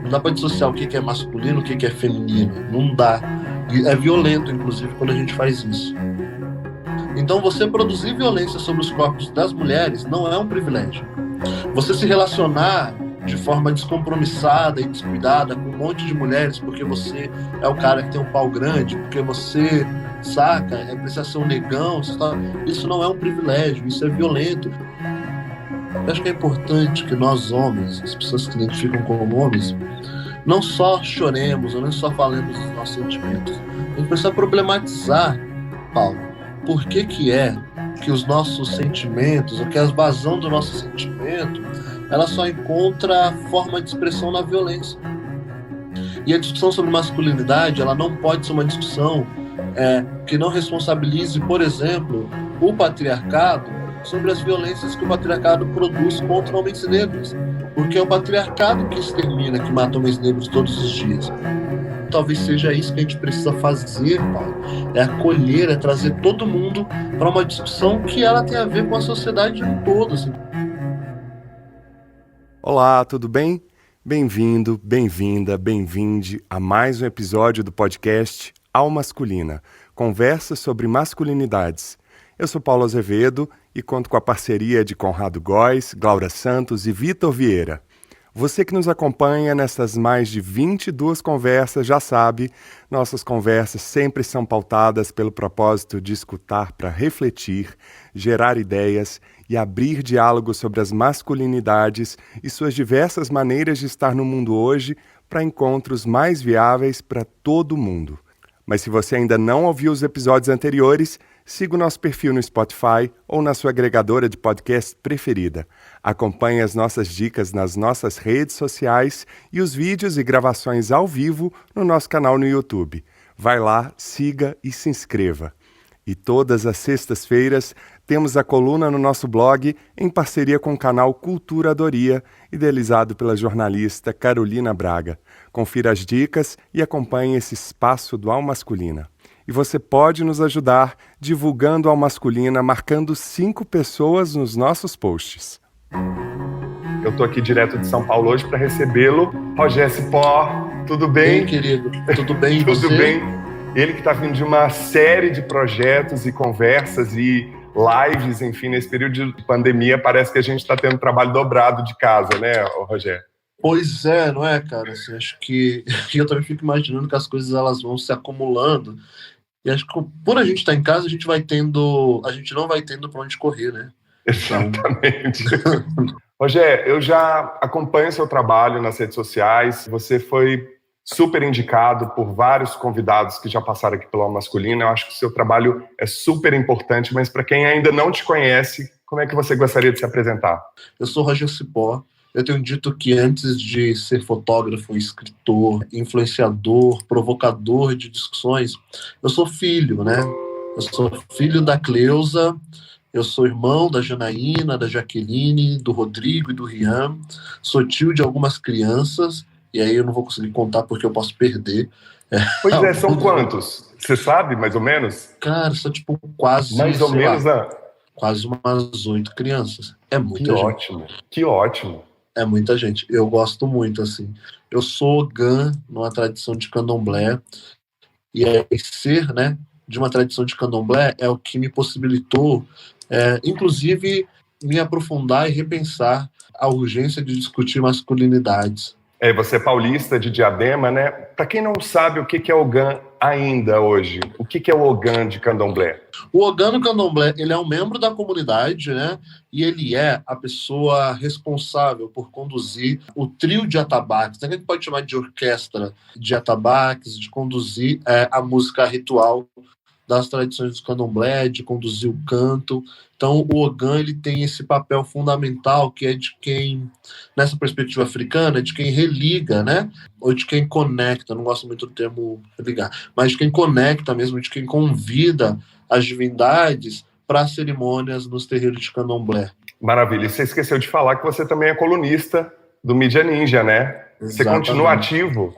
Não dá para dissociar o que é masculino, o que é feminino. Não dá. E é violento, inclusive, quando a gente faz isso. Então, você produzir violência sobre os corpos das mulheres não é um privilégio. Você se relacionar de forma descompromissada e descuidada com um monte de mulheres porque você é o cara que tem um pau grande, porque você, saca, precisa ser um negão, isso não é um privilégio, isso é violento. Eu acho que é importante que nós homens, as pessoas que se identificam como homens, não só choremos, ou não só falemos dos nossos sentimentos. A gente precisa problematizar, Paulo, por que é que os nossos sentimentos, ou que a vazão do nosso sentimento, ela só encontra forma de expressão na violência. E a discussão sobre masculinidade, ela não pode ser uma discussão que não responsabilize, por exemplo, o patriarcado sobre as violências que o patriarcado produz contra homens negros. Porque é o patriarcado que extermina, que mata homens negros todos os dias. Talvez seja isso que a gente precisa fazer, Paulo. É acolher, é trazer todo mundo para uma discussão que ela tem a ver com a sociedade no todo. Assim. Olá, tudo bem? Bem-vindo, bem-vinda, bem-vinde a mais um episódio do podcast Almasculina, conversa sobre masculinidades. Eu sou Paulo Azevedo e conto com a parceria de Conrado Góes, Glaura Santos e Vitor Vieira. Você que nos acompanha nessas mais de 22 conversas já sabe, nossas conversas sempre são pautadas pelo propósito de escutar para refletir, gerar ideias e abrir diálogo sobre as masculinidades e suas diversas maneiras de estar no mundo hoje para encontros mais viáveis para todo mundo. Mas se você ainda não ouviu os episódios anteriores, siga o nosso perfil no Spotify ou na sua agregadora de podcast preferida. Acompanhe as nossas dicas nas nossas redes sociais e os vídeos e gravações ao vivo no nosso canal no YouTube. Vai lá, siga e se inscreva. E todas as sextas-feiras temos a coluna no nosso blog em parceria com o canal Culturadoria, idealizado pela jornalista Carolina Braga. Confira as dicas e acompanhe esse espaço do Almasculina. E você pode nos ajudar divulgando Almasculina, marcando 5 pessoas nos nossos posts. Eu estou aqui direto de São Paulo hoje para recebê-lo. Rogério Cipó, tudo bem? Bem, querido. Tudo bem, e Tudo você? bem. Ele que está vindo de uma série de projetos e conversas e lives, enfim, nesse período de pandemia, parece que a gente está tendo trabalho dobrado de casa, né, Rogério? Pois é, não é, cara? Assim, acho que eu também fico imaginando que as coisas elas vão se acumulando. E acho que por a gente estar em casa, a gente não vai tendo para onde correr, né? Exatamente. Rogério, eu já acompanho seu trabalho nas redes sociais. Você foi super indicado por vários convidados que já passaram aqui pelo Masculino. Eu acho que o seu trabalho é super importante, mas para quem ainda não te conhece, como é que você gostaria de se apresentar? Eu sou Rogério Cipó. Eu tenho dito que antes de ser fotógrafo, escritor, influenciador, provocador de discussões, eu sou filho, né? Eu sou filho da Cleusa, eu sou irmão da Janaína, da Jaqueline, do Rodrigo e do Rian, sou tio de algumas crianças, e aí eu não vou conseguir contar porque eu posso perder. Pois é, são quantos? Você sabe, mais ou menos? Cara, são tipo quase, mais ou menos, quase umas 8 crianças. É muita que gente. Ótimo, que ótimo. É muita gente. Eu gosto muito, assim. Eu sou Ogã numa tradição de candomblé, e ser, né, de uma tradição de candomblé é o que me possibilitou, inclusive, me aprofundar e repensar a urgência de discutir masculinidades. Você é paulista de Diadema, né? Para quem não sabe o que é Ogã ainda hoje, o que é o Ogã de candomblé? O Ogã no candomblé, ele é um membro da comunidade, né? E ele é a pessoa responsável por conduzir o trio de atabaques, né? Que a gente pode chamar de orquestra de atabaques, de conduzir a música ritual das tradições do candomblé, de conduzir o canto. Então, o Ogã, ele tem esse papel fundamental, que é de quem, nessa perspectiva africana, de quem religa, né? Ou de quem conecta, não gosto muito do termo religar, mas de quem conecta mesmo, de quem convida as divindades para cerimônias nos terreiros de candomblé. Maravilha. E você esqueceu de falar que você também é colunista do Mídia Ninja, né? Exatamente. Você continua ativo?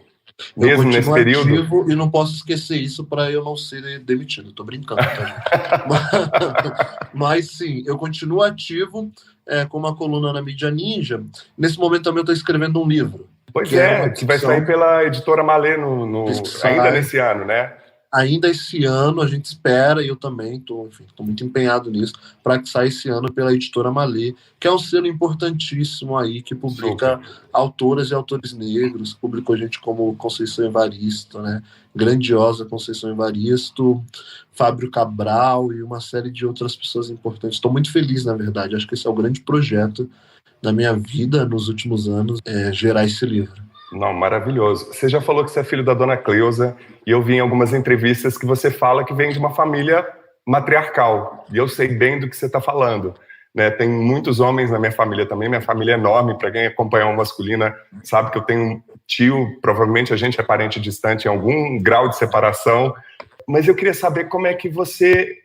Eu mesmo nesse continuo período? ativo e não posso esquecer isso para eu não ser demitido. Tô brincando, tá, gente? Mas sim, eu continuo ativo com uma coluna na Mídia Ninja. Nesse momento também eu estou escrevendo um livro, Pois que é uma é, que vai sair discussão pela editora Malê que ainda sai nesse ano, né? ainda esse ano, a gente espera, e eu também estou muito empenhado nisso, para que saia esse ano pela editora Malê, que é um selo importantíssimo aí, que publica Super. autoras e autores negros, publicou gente como Conceição Evaristo, né? Grandiosa Conceição Evaristo, Fábio Cabral e uma série de outras pessoas importantes. Estou muito feliz, na verdade, acho que esse é o grande projeto da minha vida nos últimos anos, gerar esse livro. Não, maravilhoso. Você já falou que você é filho da dona Cleusa, e eu vi em algumas entrevistas que você fala que vem de uma família matriarcal, e eu sei bem do que você está falando. Né? Tem muitos homens na minha família também, minha família é enorme, para quem acompanha uma masculina sabe que eu tenho um tio, provavelmente a gente é parente distante em algum grau de separação, mas eu queria saber como é que você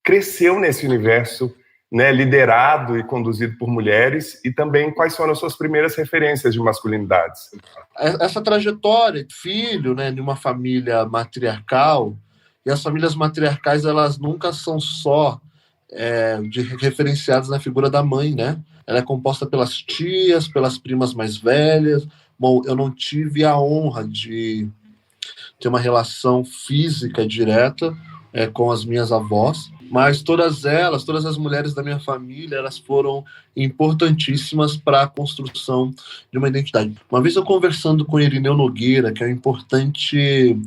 cresceu nesse universo, né, liderado e conduzido por mulheres, e também quais foram as suas primeiras referências de masculinidades? Essa trajetória de filho, né, de uma família matriarcal, e as famílias matriarcais, elas nunca são só referenciadas na figura da mãe, né? Ela é composta pelas tias, pelas primas mais velhas. Bom, eu não tive a honra de ter uma relação física direta com as minhas avós, mas todas as mulheres da minha família, elas foram importantíssimas para a construção de uma identidade. Uma vez eu conversando com Irineu Nogueira, que é um importante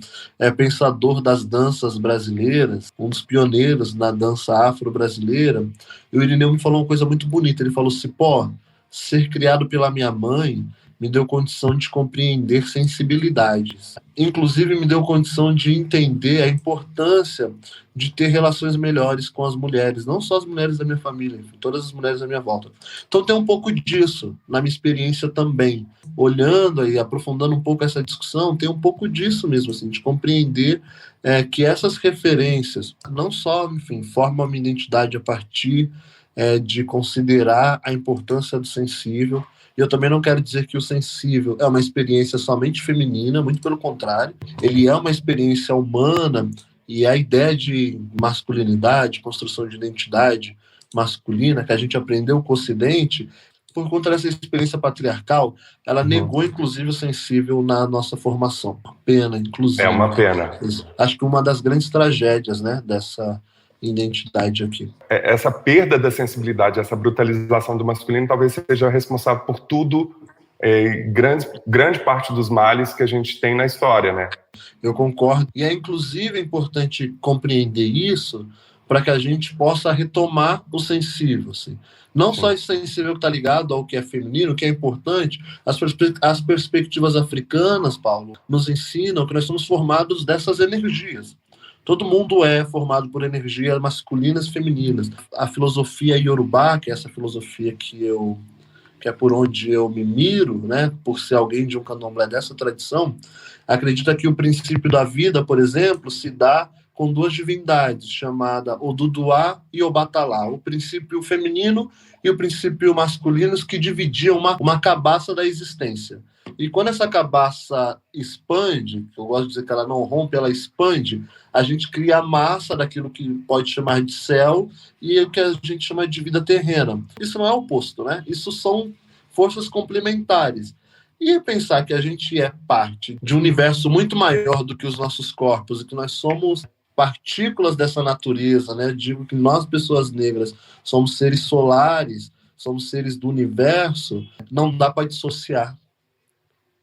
pensador das danças brasileiras, um dos pioneiros na dança afro-brasileira, e o Irineu me falou uma coisa muito bonita. Ele falou: Cipó, ser criado pela minha mãe me deu condição de compreender sensibilidades. Inclusive, me deu condição de entender a importância de ter relações melhores com as mulheres, não só as mulheres da minha família, todas as mulheres da minha volta. Então, tem um pouco disso na minha experiência também. Olhando e aprofundando um pouco essa discussão, tem um pouco disso mesmo, assim, de compreender que essas referências não só, enfim, formam a minha identidade a partir de considerar a importância do sensível. E eu também não quero dizer que o sensível é uma experiência somente feminina, muito pelo contrário. Ele é uma experiência humana, e a ideia de masculinidade, construção de identidade masculina, que a gente aprendeu com o Ocidente, por conta dessa experiência patriarcal, ela negou, inclusive, o sensível na nossa formação. Pena, inclusive. É uma pena. Acho que uma das grandes tragédias, né, dessa identidade aqui. Essa perda da sensibilidade, essa brutalização do masculino talvez seja responsável por tudo, grande parte dos males que a gente tem na história, né? Eu concordo. E é inclusive importante compreender isso para que a gente possa retomar o sensível, assim. Não só esse sensível que está ligado ao que é feminino, que é importante. As perspectivas africanas, Paulo, nos ensinam que nós somos formados dessas energias. Todo mundo é formado por energias masculinas e femininas. A filosofia Yorubá, que é essa filosofia que é por onde eu me miro, né, por ser alguém de um candomblé dessa tradição, acredita que o princípio da vida, por exemplo, se dá com duas divindades, chamada Oduduá e Obatalá, o princípio feminino e o princípio masculino, que dividiam uma cabaça da existência. E quando essa cabaça expande, eu gosto de dizer que ela não rompe, ela expande, a gente cria a massa daquilo que pode chamar de céu e o que a gente chama de vida terrena. Isso não é oposto, né? Isso são forças complementares. E pensar que a gente é parte de um universo muito maior do que os nossos corpos e que nós somos partículas dessa natureza, né? Eu digo que nós, pessoas negras, somos seres solares, somos seres do universo, não dá para dissociar.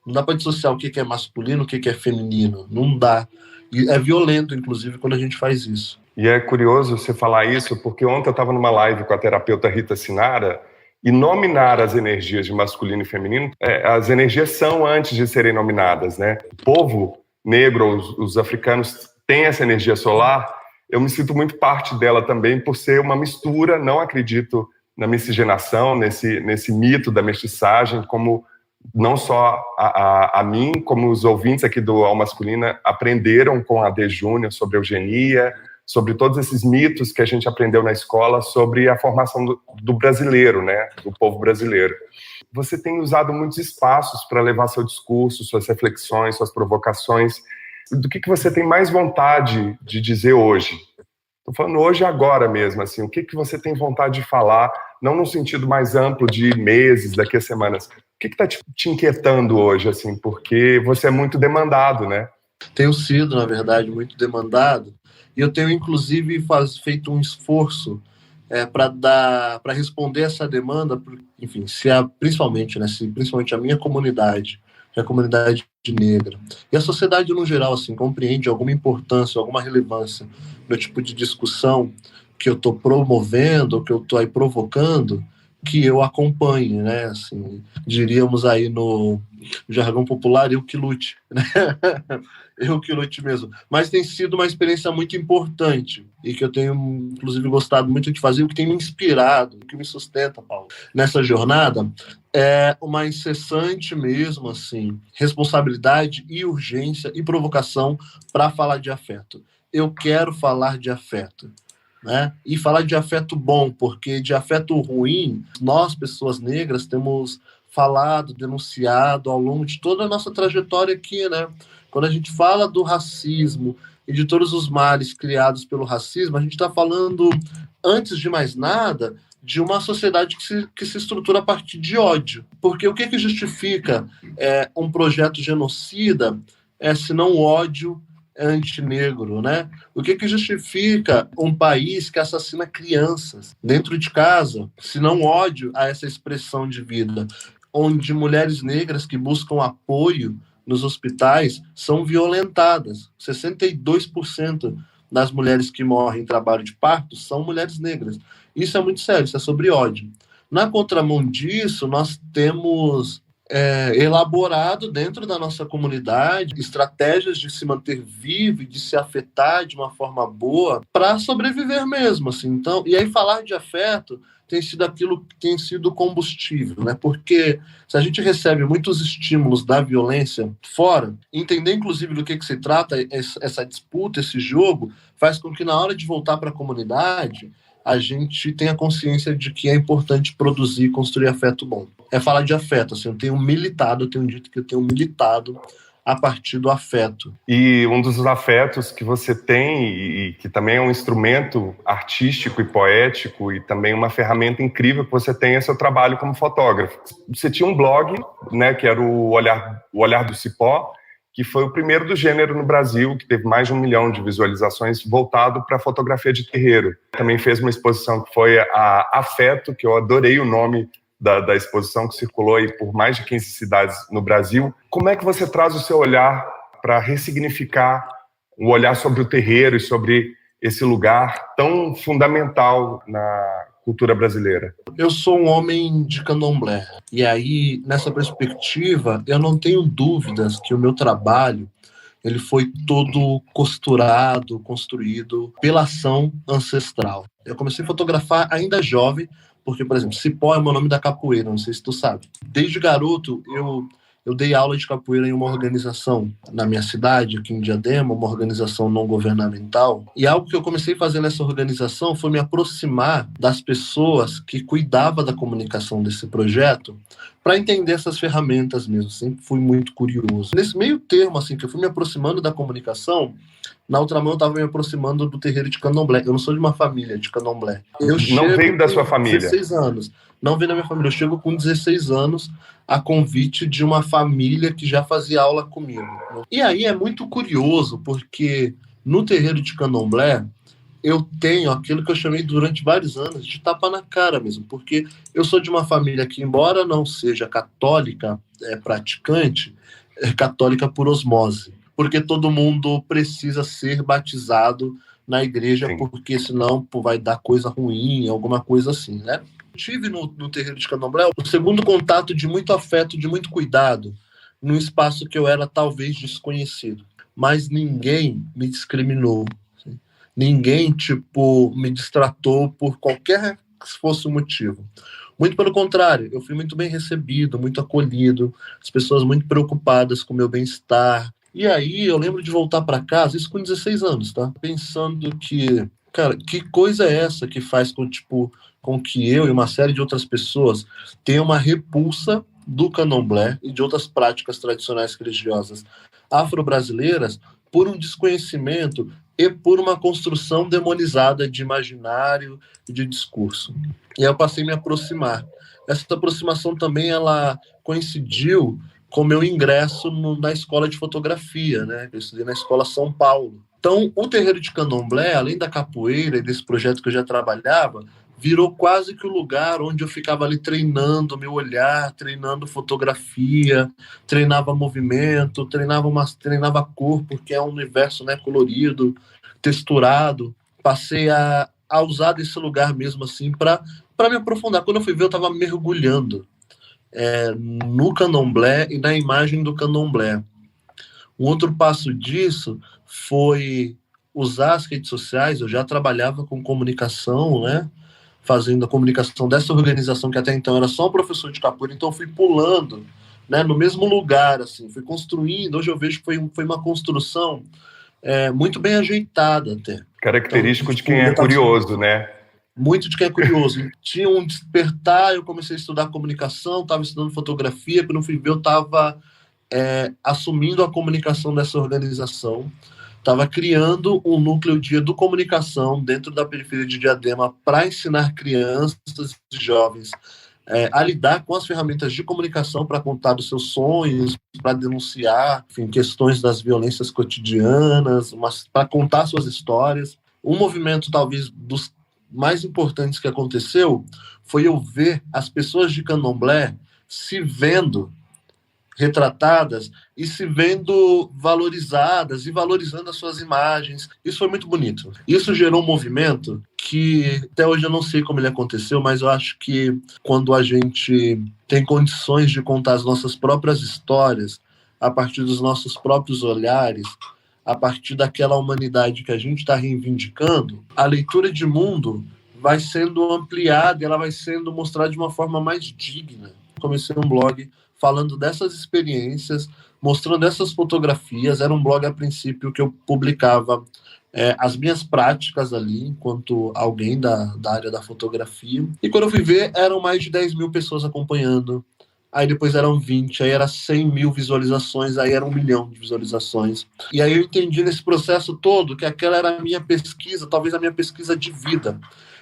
Não dá para dissociar o que é masculino, o que é feminino. Não dá. E é violento, inclusive, quando a gente faz isso. E é curioso você falar isso, porque ontem eu estava numa live com a terapeuta Rita Sinara, e nominar as energias de masculino e feminino, as energias são antes de serem nominadas, né? O povo negro, os africanos, têm essa energia solar. Eu me sinto muito parte dela também, por ser uma mistura. Não acredito na miscigenação, nesse mito da mestiçagem, como não só a mim, como os ouvintes aqui do Alma Masculina aprenderam com a D. Júnior sobre eugenia, sobre todos esses mitos que a gente aprendeu na escola sobre a formação do brasileiro, né, do povo brasileiro. Você tem usado muitos espaços para levar seu discurso, suas reflexões, suas provocações. Do que você tem mais vontade de dizer hoje? Estou falando hoje e agora mesmo, assim, o que você tem vontade de falar, não no sentido mais amplo de meses, daqui a semanas. O que está te inquietando hoje, assim, porque você é muito demandado, né? Tenho sido, na verdade, muito demandado, e eu tenho, inclusive, feito um esforço para responder essa demanda, enfim, principalmente, né, se principalmente a minha comunidade, que é a comunidade negra, e a sociedade no geral, assim, compreende alguma importância, alguma relevância no tipo de discussão que eu estou promovendo, que eu estou aí provocando, que eu acompanhe, né, assim, diríamos aí no jargão popular, eu que lute, né? Eu que lute mesmo. Mas tem sido uma experiência muito importante e que eu tenho, inclusive, gostado muito de fazer, o que tem me inspirado, o que me sustenta, Paulo, nessa jornada, é uma incessante mesmo, assim, responsabilidade e urgência e provocação para falar de afeto. Eu quero falar de afeto. Né? E falar de afeto bom, porque de afeto ruim, nós, pessoas negras, temos falado, denunciado ao longo de toda a nossa trajetória aqui, né? Quando a gente fala do racismo e de todos os males criados pelo racismo, a gente está falando, antes de mais nada, de uma sociedade que se estrutura a partir de ódio. Porque o que justifica um projeto genocida se não o ódio antinegro, né? O que justifica um país que assassina crianças dentro de casa, se não ódio a essa expressão de vida, onde mulheres negras que buscam apoio nos hospitais são violentadas. 62% das mulheres que morrem em trabalho de parto são mulheres negras. Isso é muito sério, isso é sobre ódio. Na contramão disso, nós temos elaborado dentro da nossa comunidade estratégias de se manter vivo e de se afetar de uma forma boa para sobreviver mesmo, assim. Então, e aí falar de afeto tem sido aquilo que tem sido combustível, né? Porque se a gente recebe muitos estímulos da violência fora, entender inclusive do que se trata essa disputa, esse jogo, faz com que na hora de voltar para a comunidade a gente tenha consciência de que é importante produzir e construir afeto bom. É falar de afeto, assim, eu tenho dito que eu tenho militado a partir do afeto. E um dos afetos que você tem, e que também é um instrumento artístico e poético, e também uma ferramenta incrível que você tem, é seu trabalho como fotógrafo. Você tinha um blog, né, que era o Olhar do Cipó, que foi o primeiro do gênero no Brasil, que teve mais de 1 milhão de visualizações, voltado para fotografia de terreiro. Também fez uma exposição que foi a Afeto, que eu adorei o nome da exposição, que circulou aí por mais de 15 cidades no Brasil. Como é que você traz o seu olhar para ressignificar o olhar sobre o terreiro e sobre esse lugar tão fundamental na cultura brasileira? Eu sou um homem de candomblé. E aí, nessa perspectiva, eu não tenho dúvidas que o meu trabalho ele foi todo costurado, construído pela ação ancestral. Eu comecei a fotografar ainda jovem, porque, por exemplo, Cipó é o meu nome da capoeira, não sei se tu sabe. Desde garoto, eu dei aula de capoeira em uma organização na minha cidade, aqui em Diadema, uma organização não governamental. E algo que eu comecei a fazer nessa organização foi me aproximar das pessoas que cuidavam da comunicação desse projeto para entender essas ferramentas mesmo. Sempre fui muito curioso. Nesse meio termo, assim, que eu fui me aproximando da comunicação, na outra mão eu estava me aproximando do terreiro de candomblé. Eu não sou de uma família de candomblé. Não veio da sua família? 16 anos. Não veio da minha família. Eu chego com 16 anos a convite de uma família que já fazia aula comigo. E aí é muito curioso, porque no terreiro de candomblé eu tenho aquilo que eu chamei durante vários anos de tapa na cara mesmo, porque eu sou de uma família que, embora não seja católica, praticante, é católica por osmose, porque todo mundo precisa ser batizado na igreja, sim, porque senão vai dar coisa ruim, alguma coisa assim, né? Tive no terreiro de candomblé o segundo contato de muito afeto, de muito cuidado, num espaço que eu era talvez desconhecido, mas ninguém me discriminou. Ninguém, me distratou por qualquer que fosse o motivo. Muito pelo contrário, eu fui muito bem recebido, muito acolhido, as pessoas muito preocupadas com o meu bem-estar. E aí eu lembro de voltar para casa, isso com 16 anos, tá? Pensando que, cara, que coisa é essa que faz com, tipo, com que eu e uma série de outras pessoas tenham uma repulsa do candomblé e de outras práticas tradicionais religiosas afro-brasileiras por um desconhecimento e por uma construção demonizada de imaginário e de discurso. E aí eu passei a me aproximar. Essa aproximação também, ela coincidiu com meu ingresso na escola de fotografia, né? Eu estudei na Escola São Paulo. Então, o terreiro de candomblé, além da capoeira e desse projeto que eu já trabalhava, virou quase que o lugar onde eu ficava ali treinando meu olhar, treinando fotografia, treinava movimento, treinava cor, porque é um universo, né, colorido, texturado. Passei a usar desse lugar mesmo assim para me aprofundar. Quando eu fui ver, eu estava mergulhando no candomblé e na imagem do candomblé. Um outro passo disso foi usar as redes sociais. Eu já trabalhava com comunicação, né? Fazendo a comunicação dessa organização que até então era só um professor de capoeira, então eu fui pulando, né, no mesmo lugar, assim, fui construindo. Hoje eu vejo que foi uma construção muito bem ajeitada até. Característico Então, de tipo, quem é curioso, né? Muito de quem é curioso. Tinha um despertar, eu comecei a estudar comunicação, estava estudando fotografia, quando eu fui ver, eu estava assumindo a comunicação dessa organização, estava criando um núcleo de educomunicação dentro da periferia de Diadema para ensinar crianças e jovens a lidar com as ferramentas de comunicação para contar os seus sonhos, para denunciar, enfim, questões das violências cotidianas, para contar suas histórias. Um movimento, talvez, dos mais importantes que aconteceu foi eu ver as pessoas de candomblé se vendo retratadas e se vendo valorizadas e valorizando as suas imagens. Isso foi muito bonito. Isso gerou um movimento que até hoje eu não sei como ele aconteceu, mas eu acho que quando a gente tem condições de contar as nossas próprias histórias a partir dos nossos próprios olhares, a partir daquela humanidade que a gente está reivindicando, a leitura de mundo vai sendo ampliada e ela vai sendo mostrada de uma forma mais digna. Comecei um blog falando dessas experiências, mostrando essas fotografias. Era um blog, a princípio, que eu publicava as minhas práticas ali, enquanto alguém da área da fotografia. E quando eu fui ver, eram mais de 10 mil pessoas acompanhando. Aí depois eram 20, aí era 100 mil visualizações, aí era 1 milhão de visualizações. E aí eu entendi nesse processo todo que aquela era a minha pesquisa, talvez a minha pesquisa de vida.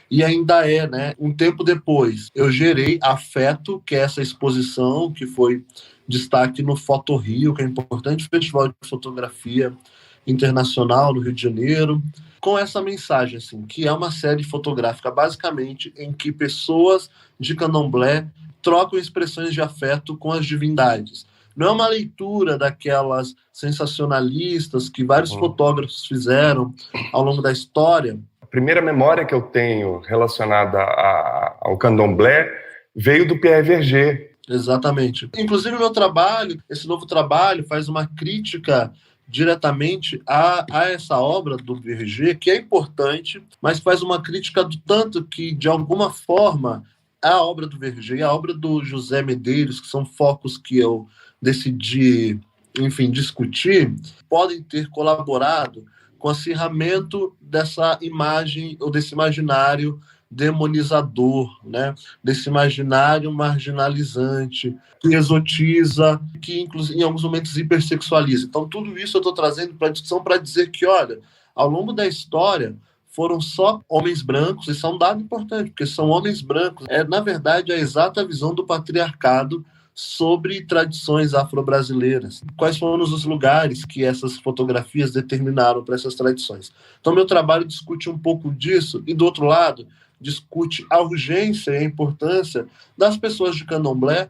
E ainda é, né? Um tempo depois, eu gerei Afeto, que é essa exposição que foi destaque no Foto Rio, que é um importante festival de fotografia internacional no Rio de Janeiro, com essa mensagem, assim, que é uma série fotográfica, basicamente, em que pessoas de candomblé trocam expressões de afeto com as divindades. Não é uma leitura daquelas sensacionalistas que vários fotógrafos fizeram ao longo da história. A primeira memória que eu tenho relacionada ao candomblé veio do Pierre Verger. Exatamente. Inclusive, meu trabalho, esse novo trabalho, faz uma crítica diretamente a essa obra do Verger, que é importante, mas faz uma crítica do tanto que, de alguma forma, a obra do Verger e a obra do José Medeiros, que são focos que eu decidi, enfim, discutir, podem ter colaborado com o acirramento dessa imagem ou desse imaginário demonizador, né? Desse imaginário marginalizante, que exotiza, que inclusive em alguns momentos hipersexualiza. Então tudo isso eu estou trazendo para a discussão para dizer que, olha, ao longo da história foram só homens brancos, isso é um dado importante, porque são homens brancos. É, na verdade, a exata visão do patriarcado sobre tradições afro-brasileiras. Quais foram os lugares que essas fotografias determinaram para essas tradições? Então, meu trabalho discute um pouco disso, e do outro lado, discute a urgência e a importância das pessoas de candomblé,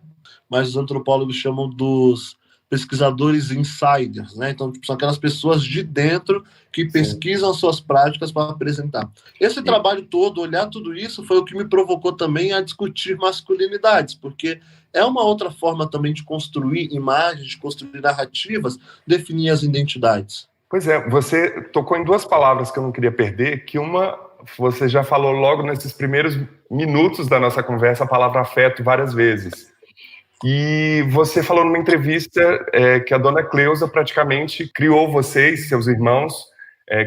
mas os antropólogos chamam dos pesquisadores insiders, né? Então, são aquelas pessoas de dentro que pesquisam suas práticas para apresentar. Esse trabalho todo, olhar tudo isso, foi o que me provocou também a discutir masculinidades, porque é uma outra forma também de construir imagens, de construir narrativas, definir as identidades. Pois é, você tocou em duas palavras que eu não queria perder, que uma, você já falou logo nesses primeiros minutos da nossa conversa, a palavra afeto várias vezes. E você falou numa entrevista que a dona Cleusa praticamente criou vocês, seus irmãos,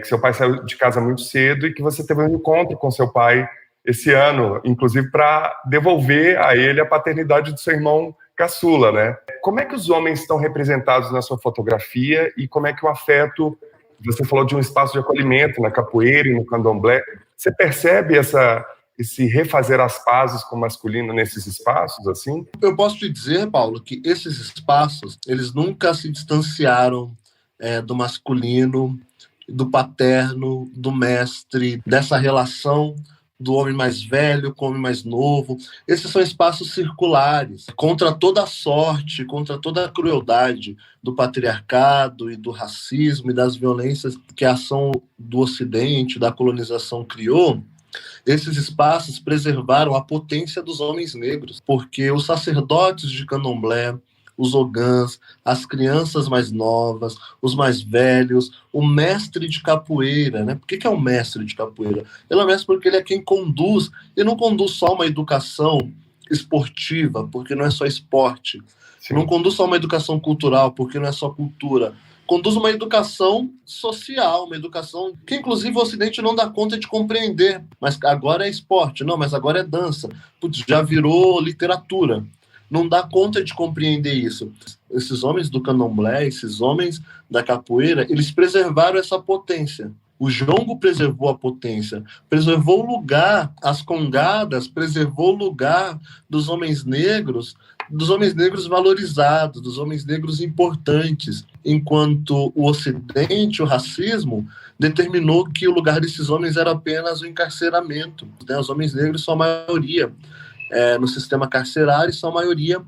que seu pai saiu de casa muito cedo e que você teve um encontro com seu pai esse ano, inclusive para devolver a ele a paternidade do seu irmão caçula, né? Como é que os homens estão representados na sua fotografia e como é que o afeto, você falou de um espaço de acolhimento na capoeira e no candomblé, você percebe esse refazer as pazes com o masculino nesses espaços, assim? Eu posso te dizer, Paulo, que esses espaços, eles nunca se distanciaram do masculino, do paterno, do mestre, dessa relação do homem mais velho com o homem mais novo. Esses são espaços circulares, contra toda a sorte, contra toda a crueldade do patriarcado e do racismo e das violências que a ação do Ocidente, da colonização criou. Esses espaços preservaram a potência dos homens negros, porque os sacerdotes de candomblé, os ogãs, as crianças mais novas, os mais velhos, o mestre de capoeira, né? Por que é um mestre de capoeira? Ele é um mestre porque ele é quem conduz, e não conduz só uma educação esportiva, porque não é só esporte. Sim. Não conduz só uma educação cultural, porque não é só cultura. Conduz uma educação social, uma educação que, inclusive, o Ocidente não dá conta de compreender. Mas agora é esporte, não, mas agora é dança. Putz, já virou literatura. Não dá conta de compreender isso. Esses homens do candomblé, esses homens da capoeira, eles preservaram essa potência. O jongo preservou a potência, preservou o lugar, as congadas, preservou o lugar dos homens negros valorizados, dos homens negros importantes, enquanto o Ocidente, o racismo, determinou que o lugar desses homens era apenas o encarceramento. Os homens negros são a maioria no sistema carcerário, são a maioria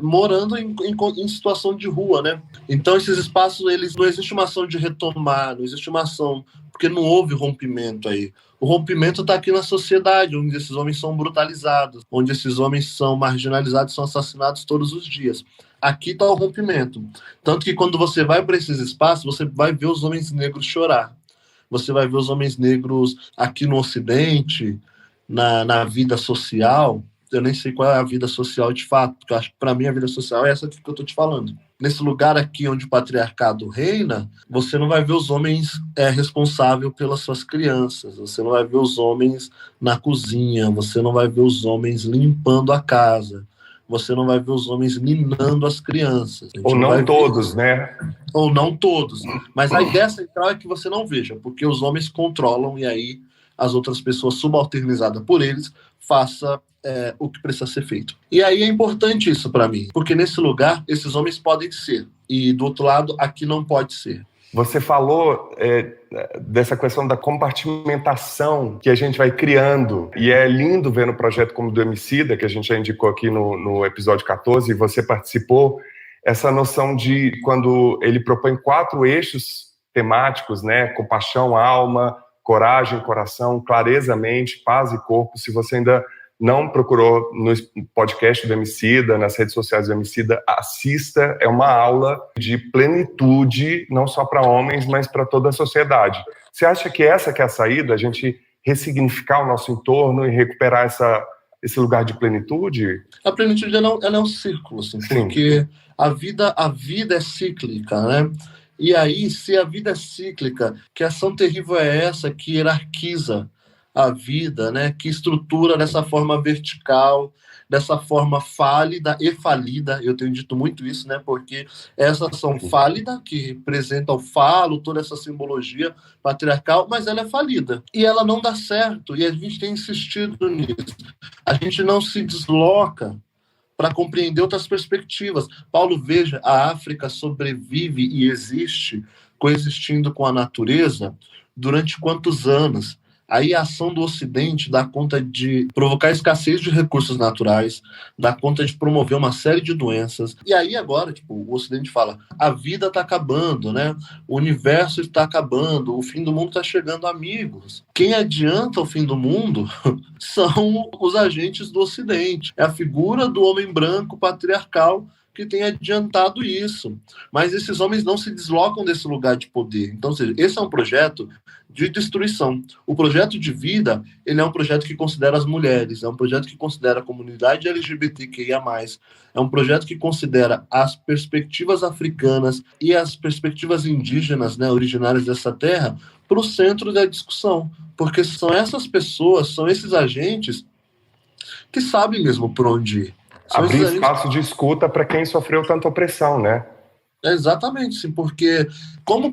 morando em situação de rua, né? Então, esses espaços, não existe uma ação de retomar, não existe uma ação, porque não houve rompimento aí. O rompimento está aqui na sociedade, onde esses homens são brutalizados, onde esses homens são marginalizados, são assassinados todos os dias. Aqui está o rompimento. Tanto que quando você vai para esses espaços, você vai ver os homens negros chorar. Você vai ver os homens negros aqui no Ocidente, na vida social. Eu nem sei qual é a vida social de fato, porque eu acho que para mim a vida social é essa que eu estou te falando. Nesse lugar aqui onde o patriarcado reina, você não vai ver os homens responsáveis pelas suas crianças, você não vai ver os homens na cozinha, você não vai ver os homens limpando a casa, você não vai ver os homens minando as crianças. Ou não todos, né? Ou não todos. Mas a ideia central é que você não veja, porque os homens controlam e aí as outras pessoas subalternizadas por eles façam o que precisa ser feito. E aí é importante isso para mim, porque nesse lugar esses homens podem ser, e do outro lado aqui não pode ser. Você falou dessa questão da compartimentação que a gente vai criando, e é lindo ver no projeto como o do Emicida, que a gente já indicou aqui no episódio 14, e você participou, essa noção de quando ele propõe 4 eixos temáticos, né? Compaixão, alma, coragem, coração, clareza, mente, paz e corpo. Se você ainda não procurou no podcast do Emicida, nas redes sociais do Emicida, assista, é uma aula de plenitude, não só para homens, mas para toda a sociedade. Você acha que essa que é a saída, a gente ressignificar o nosso entorno e recuperar esse lugar de plenitude? A plenitude ela é um círculo, assim, porque a vida é cíclica, né? E aí, se a vida é cíclica, que ação terrível é essa que hierarquiza a vida, né? Que estrutura dessa forma vertical, dessa forma fálida e falida. Eu tenho dito muito isso, né? Porque essa ação fálida, que representa o falo, toda essa simbologia patriarcal, mas ela é falida. E ela não dá certo, e a gente tem insistido nisso. A gente não se desloca para compreender outras perspectivas. Paulo, veja, a África sobrevive e existe coexistindo com a natureza durante quantos anos? Aí a ação do Ocidente dá conta de provocar escassez de recursos naturais, dá conta de promover uma série de doenças. E aí agora, o Ocidente fala, a vida está acabando, né? O universo está acabando, o fim do mundo está chegando, amigos. Quem adianta o fim do mundo são os agentes do Ocidente. É a figura do homem branco patriarcal que têm adiantado isso. Mas esses homens não se deslocam desse lugar de poder. Então, ou seja, esse é um projeto de destruição. O projeto de vida, ele é um projeto que considera as mulheres, é um projeto que considera a comunidade LGBTQIA+, é um projeto que considera as perspectivas africanas e as perspectivas indígenas, né, originárias dessa terra, para o centro da discussão. Porque são essas pessoas, são esses agentes que sabem mesmo por onde ir. São Abrir esses agentes... espaço de escuta para quem sofreu tanta opressão, né? Exatamente, sim, porque como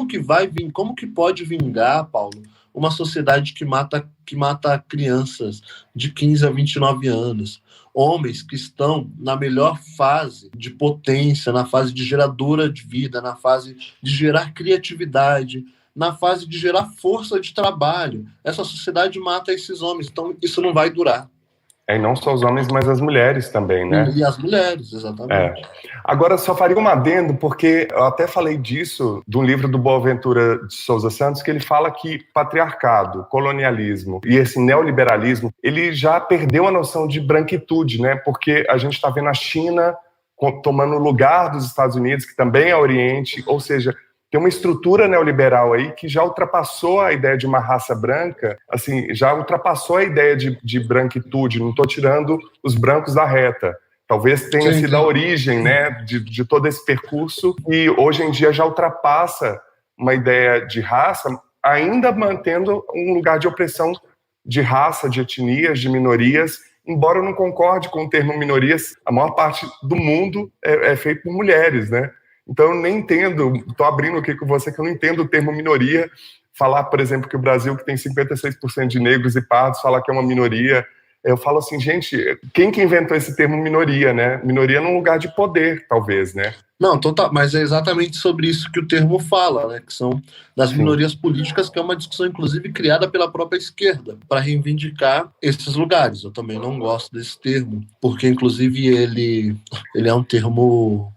que pode vingar, Paulo, uma sociedade que mata crianças de 15 a 29 anos, homens que estão na melhor fase de potência, na fase de geradora de vida, na fase de gerar criatividade, na fase de gerar força de trabalho. Essa sociedade mata esses homens, então isso não vai durar. E não só os homens, mas as mulheres também, né? E as mulheres, exatamente. Agora, só faria um adendo, porque eu até falei disso de um livro do Boaventura de Souza Santos, que ele fala que patriarcado, colonialismo e esse neoliberalismo, ele já perdeu a noção de branquitude, né? Porque a gente está vendo a China tomando o lugar dos Estados Unidos, que também é Oriente, ou seja, tem uma estrutura neoliberal aí que já ultrapassou a ideia de uma raça branca, assim, já ultrapassou a ideia de branquitude, não estou tirando os brancos da reta. Talvez tenha sido a origem, né, de todo esse percurso e hoje em dia já ultrapassa uma ideia de raça, ainda mantendo um lugar de opressão de raça, de etnias, de minorias, embora eu não concorde com o termo minorias, a maior parte do mundo é feito por mulheres, né? Então, eu nem entendo, estou abrindo aqui com você, que eu não entendo o termo minoria. Falar, por exemplo, que o Brasil, que tem 56% de negros e pardos, falar que é uma minoria. Eu falo assim, gente, quem que inventou esse termo minoria, né? Minoria num lugar de poder, talvez, né? Não, total, mas é exatamente sobre isso que o termo fala, né? Que são das minorias políticas, que é uma discussão, inclusive, criada pela própria esquerda, para reivindicar esses lugares. Eu também não gosto desse termo, porque, inclusive, ele é um termo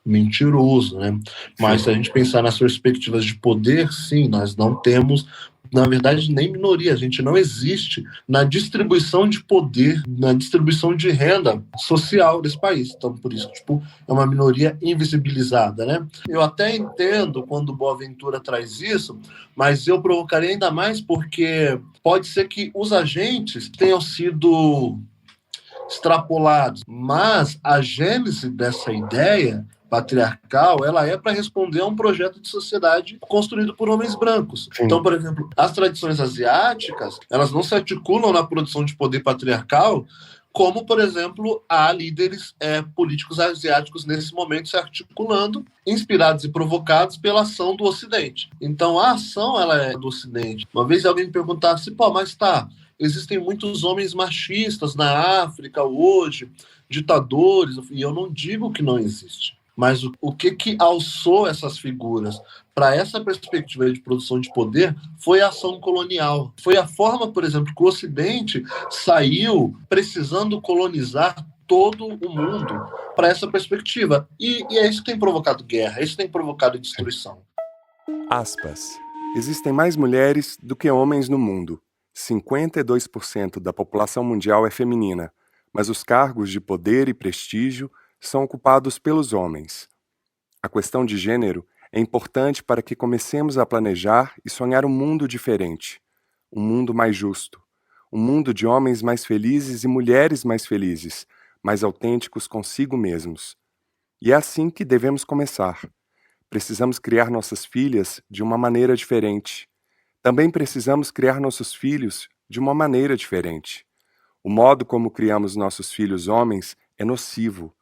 mentiroso, né? Mas se a gente pensar nas perspectivas de poder, sim, nós não temos, na verdade, nem minoria, a gente não existe na distribuição de poder, na distribuição de renda social desse país. Então, por isso, é uma minoria invisibilizada, né? Eu até entendo quando o Boaventura traz isso, mas eu provocaria ainda mais porque pode ser que os agentes tenham sido extrapolados, mas a gênese dessa ideia patriarcal, ela é para responder a um projeto de sociedade construído por homens brancos. Sim. Então, por exemplo, as tradições asiáticas, elas não se articulam na produção de poder patriarcal, como, por exemplo, há líderes políticos asiáticos nesse momento se articulando, inspirados e provocados pela ação do Ocidente. Então, a ação, ela é do Ocidente. Uma vez alguém me perguntasse, mas existem muitos homens machistas na África hoje, ditadores, e eu não digo que não existe. Mas o que alçou essas figuras para essa perspectiva de produção de poder foi a ação colonial. Foi a forma, por exemplo, que o Ocidente saiu precisando colonizar todo o mundo para essa perspectiva. E é isso que tem provocado guerra, é isso que tem provocado destruição. Aspas. Existem mais mulheres do que homens no mundo. 52% da população mundial é feminina, mas os cargos de poder e prestígio são ocupados pelos homens. A questão de gênero é importante para que comecemos a planejar e sonhar um mundo diferente, um mundo mais justo, um mundo de homens mais felizes e mulheres mais felizes, mais autênticos consigo mesmos. E é assim que devemos começar. Precisamos criar nossas filhas de uma maneira diferente. Também precisamos criar nossos filhos de uma maneira diferente. O modo como criamos nossos filhos homens é nocivo.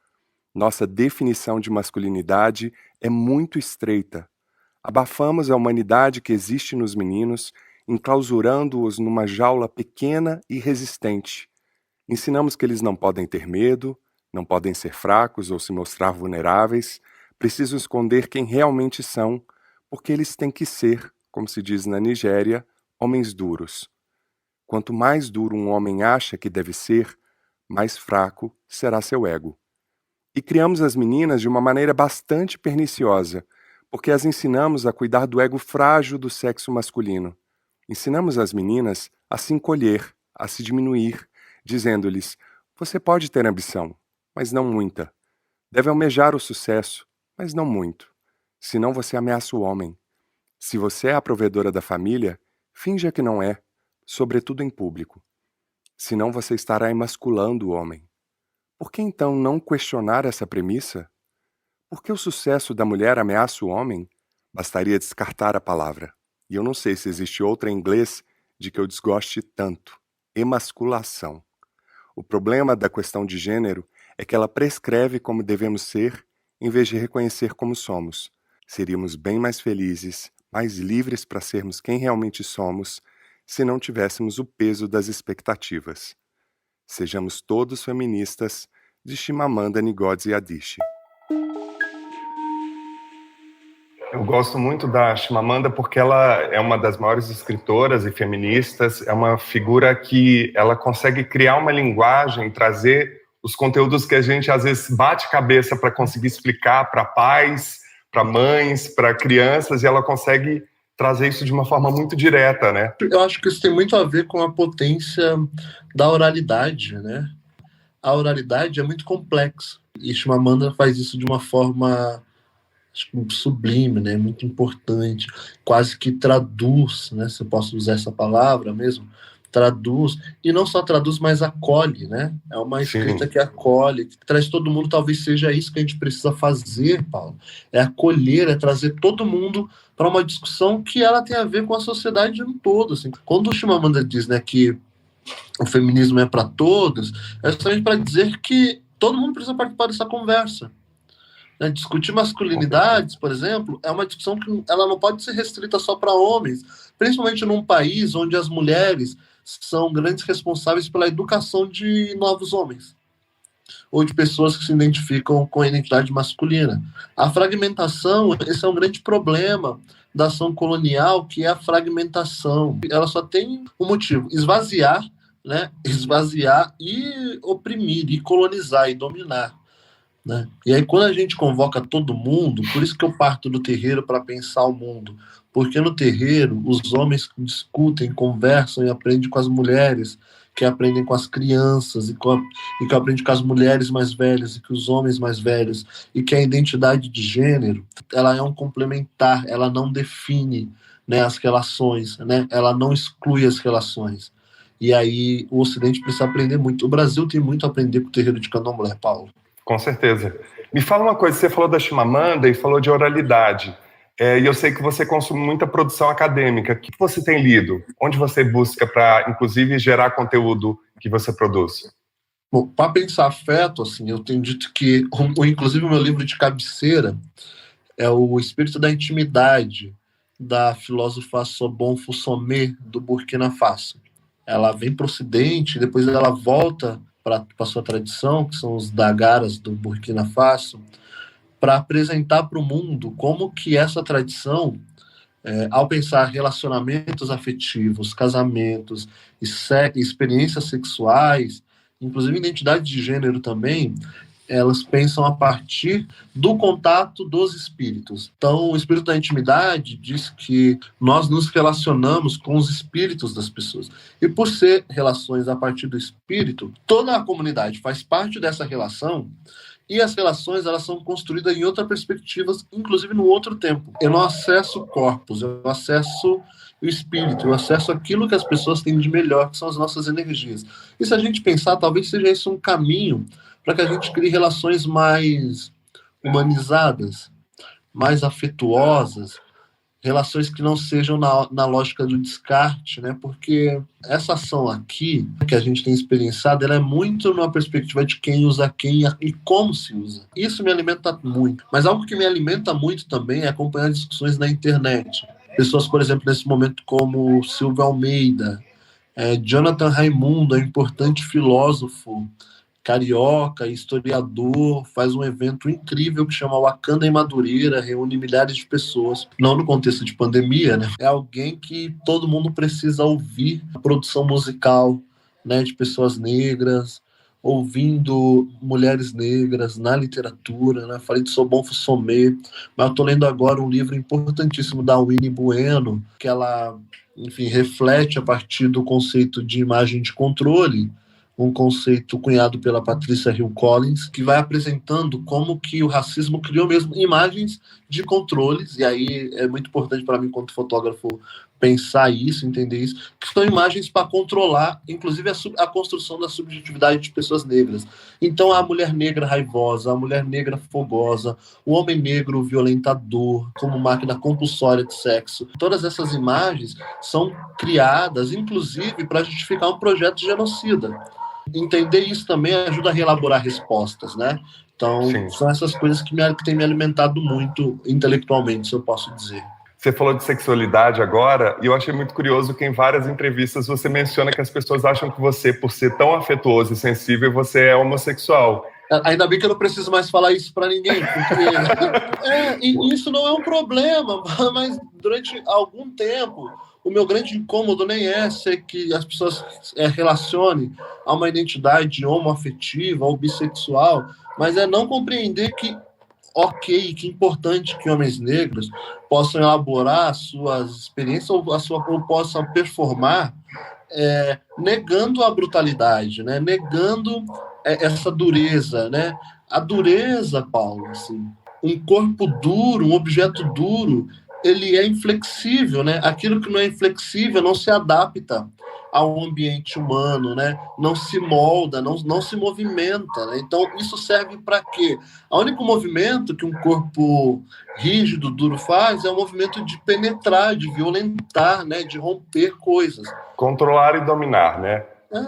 Nossa definição de masculinidade é muito estreita. Abafamos a humanidade que existe nos meninos, enclausurando-os numa jaula pequena e resistente. Ensinamos que eles não podem ter medo, não podem ser fracos ou se mostrar vulneráveis, precisam esconder quem realmente são, porque eles têm que ser, como se diz na Nigéria, homens duros. Quanto mais duro um homem acha que deve ser, mais fraco será seu ego. E criamos as meninas de uma maneira bastante perniciosa, porque as ensinamos a cuidar do ego frágil do sexo masculino. Ensinamos as meninas a se encolher, a se diminuir, dizendo-lhes: você pode ter ambição, mas não muita. Deve almejar o sucesso, mas não muito. Senão você ameaça o homem. Se você é a provedora da família, finja que não é, sobretudo em público. Senão você estará emasculando o homem. Por que então não questionar essa premissa? Por que o sucesso da mulher ameaça o homem? Bastaria descartar a palavra. E eu não sei se existe outra em inglês de que eu desgoste tanto. Emasculação. O problema da questão de gênero é que ela prescreve como devemos ser, em vez de reconhecer como somos. Seríamos bem mais felizes, mais livres para sermos quem realmente somos, se não tivéssemos o peso das expectativas. Sejamos todos feministas, de Chimamanda Ngozi Adichie. Eu gosto muito da Chimamanda porque ela é uma das maiores escritoras e feministas, é uma figura que ela consegue criar uma linguagem, trazer os conteúdos que a gente às vezes bate cabeça para conseguir explicar para pais, para mães, para crianças, e ela consegue trazer isso de uma forma muito direta, né? Eu acho que isso tem muito a ver com a potência da oralidade, né? A oralidade é muito complexa e Chimamanda faz isso de uma forma, acho que sublime, né? Muito importante, quase que traduz, né? Se eu posso usar essa palavra mesmo, traduz, e não só traduz, mas acolhe, né? É uma escrita Sim. que acolhe, que traz todo mundo. Talvez seja isso que a gente precisa fazer, Paulo, é acolher, é trazer todo mundo para uma discussão que ela tem a ver com a sociedade no todo, assim. Quando o Chimamanda diz, né, que o feminismo é para todos, é justamente para dizer que todo mundo precisa participar dessa conversa. Né? Discutir masculinidades, por exemplo, é uma discussão que ela não pode ser restrita só para homens, principalmente num país onde as mulheres são grandes responsáveis pela educação de novos homens, ou de pessoas que se identificam com a identidade masculina. A fragmentação, esse é um grande problema da ação colonial, que é a fragmentação. Ela só tem um motivo: esvaziar, né? Esvaziar e oprimir, e colonizar, e dominar. Né? E aí, quando a gente convoca todo mundo, por isso que eu parto do terreiro para pensar o mundo, porque no terreiro os homens discutem, conversam e aprendem com as mulheres, que aprendem com as crianças, e que aprendem com as mulheres mais velhas e com os homens mais velhos, e que a identidade de gênero ela é um complementar, ela não define, né, as relações, né? Ela não exclui as relações. E aí o Ocidente precisa aprender muito. O Brasil tem muito a aprender com o terreiro de Candomblé, Paulo. Com certeza. Me fala uma coisa, você falou da Chimamanda e falou de oralidade. E eu sei que você consome muita produção acadêmica. O que você tem lido? Onde você busca para, inclusive, gerar conteúdo que você produz? Bom, para pensar afeto, assim, eu tenho dito que, inclusive, o meu livro de cabeceira é O Espírito da Intimidade, da filósofa Sobon Fusomé, do Burkina Faso. Ela vem para o Ocidente, depois ela volta para a sua tradição, que são os Dagaras do Burkina Faso, para apresentar para o mundo como que essa tradição, ao pensar relacionamentos afetivos, casamentos e experiências sexuais, inclusive identidade de gênero também, elas pensam a partir do contato dos espíritos. Então, o espírito da intimidade diz que nós nos relacionamos com os espíritos das pessoas. E por ser relações a partir do espírito, toda a comunidade faz parte dessa relação, e as relações elas são construídas em outras perspectivas, inclusive no outro tempo. Eu não acesso corpos, eu acesso o espírito, eu acesso aquilo que as pessoas têm de melhor, que são as nossas energias. E se a gente pensar, talvez seja esse um caminho para que a gente crie relações mais humanizadas, mais afetuosas, relações que não sejam na lógica do descarte, né? Porque essa ação aqui, que a gente tem experienciado, ela é muito numa perspectiva de quem usa quem e como se usa. Isso me alimenta muito. Mas algo que me alimenta muito também é acompanhar discussões na internet. Pessoas, por exemplo, nesse momento como Silvio Almeida, Jonathan Raimundo, é um importante filósofo carioca, historiador, faz um evento incrível que chama Wakanda em Madureira, reúne milhares de pessoas, não no contexto de pandemia, né? É alguém que todo mundo precisa ouvir, a produção musical, né, de pessoas negras, ouvindo mulheres negras na literatura, né? Falei de Sobon Fusomé, mas eu estou lendo agora um livro importantíssimo da Winnie Bueno, que ela, enfim, reflete a partir do conceito de imagem de controle, um conceito cunhado pela Patricia Hill Collins, que vai apresentando como que o racismo criou mesmo imagens de controles, e aí é muito importante para mim, enquanto fotógrafo, pensar isso, entender isso, que são imagens para controlar, inclusive, a construção da subjetividade de pessoas negras. Então, a mulher negra raivosa, a mulher negra fogosa, o homem negro violentador, como máquina compulsória de sexo, todas essas imagens são criadas, inclusive, para justificar um projeto de genocida. Entender isso também ajuda a reelaborar respostas, né? Então, sim, são essas coisas que têm me alimentado muito intelectualmente, se eu posso dizer. Você falou de sexualidade agora, e eu achei muito curioso que em várias entrevistas você menciona que as pessoas acham que você, por ser tão afetuoso e sensível, você é homossexual. Ainda bem que eu não preciso mais falar isso para ninguém, porque e isso não é um problema, mas durante algum tempo o meu grande incômodo nem é ser que as pessoas relacionem a uma identidade homoafetiva ou bissexual, mas é não compreender que ok, que importante que homens negros possam elaborar as suas experiências ou possam performar negando a brutalidade, né? Negando essa dureza, né? A dureza, Paulo, assim, um corpo duro, um objeto duro, ele é inflexível, né? Aquilo que não é inflexível não se adapta ao ambiente humano, né? Não se molda, não se movimenta, né? Então, isso serve para quê? O único movimento que um corpo rígido, duro faz é o movimento de penetrar, de violentar, né? De romper coisas. Controlar e dominar, né?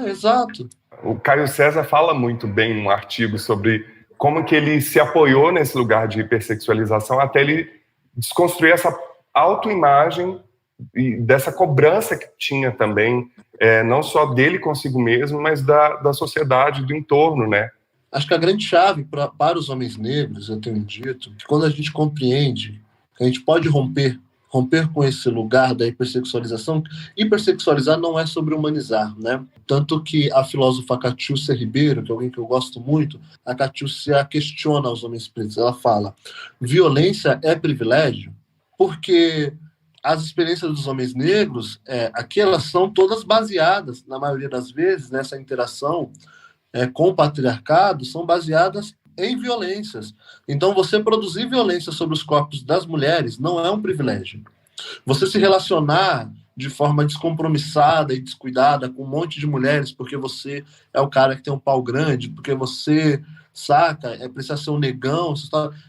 Exato. O Caio César fala muito bem num artigo sobre como que ele se apoiou nesse lugar de hipersexualização até ele desconstruir essa autoimagem e dessa cobrança que tinha também, não só dele consigo mesmo, mas da sociedade, do entorno, né? Acho que a grande chave para os homens negros, eu tenho dito, que quando a gente compreende que a gente pode romper com esse lugar da hipersexualização. Hipersexualizar não é sobre humanizar, né? Tanto que a filósofa Catiúcia Ribeiro, que é alguém que eu gosto muito, a Catiúcia questiona os homens pretos. Ela fala, violência é privilégio? Porque as experiências dos homens negros, aqui elas são todas baseadas, na maioria das vezes, nessa interação com o patriarcado, são baseadas em violências. Então, você produzir violência sobre os corpos das mulheres não é um privilégio. Você se relacionar de forma descompromissada e descuidada com um monte de mulheres porque você é o cara que tem um pau grande, porque você, saca, precisa ser um negão,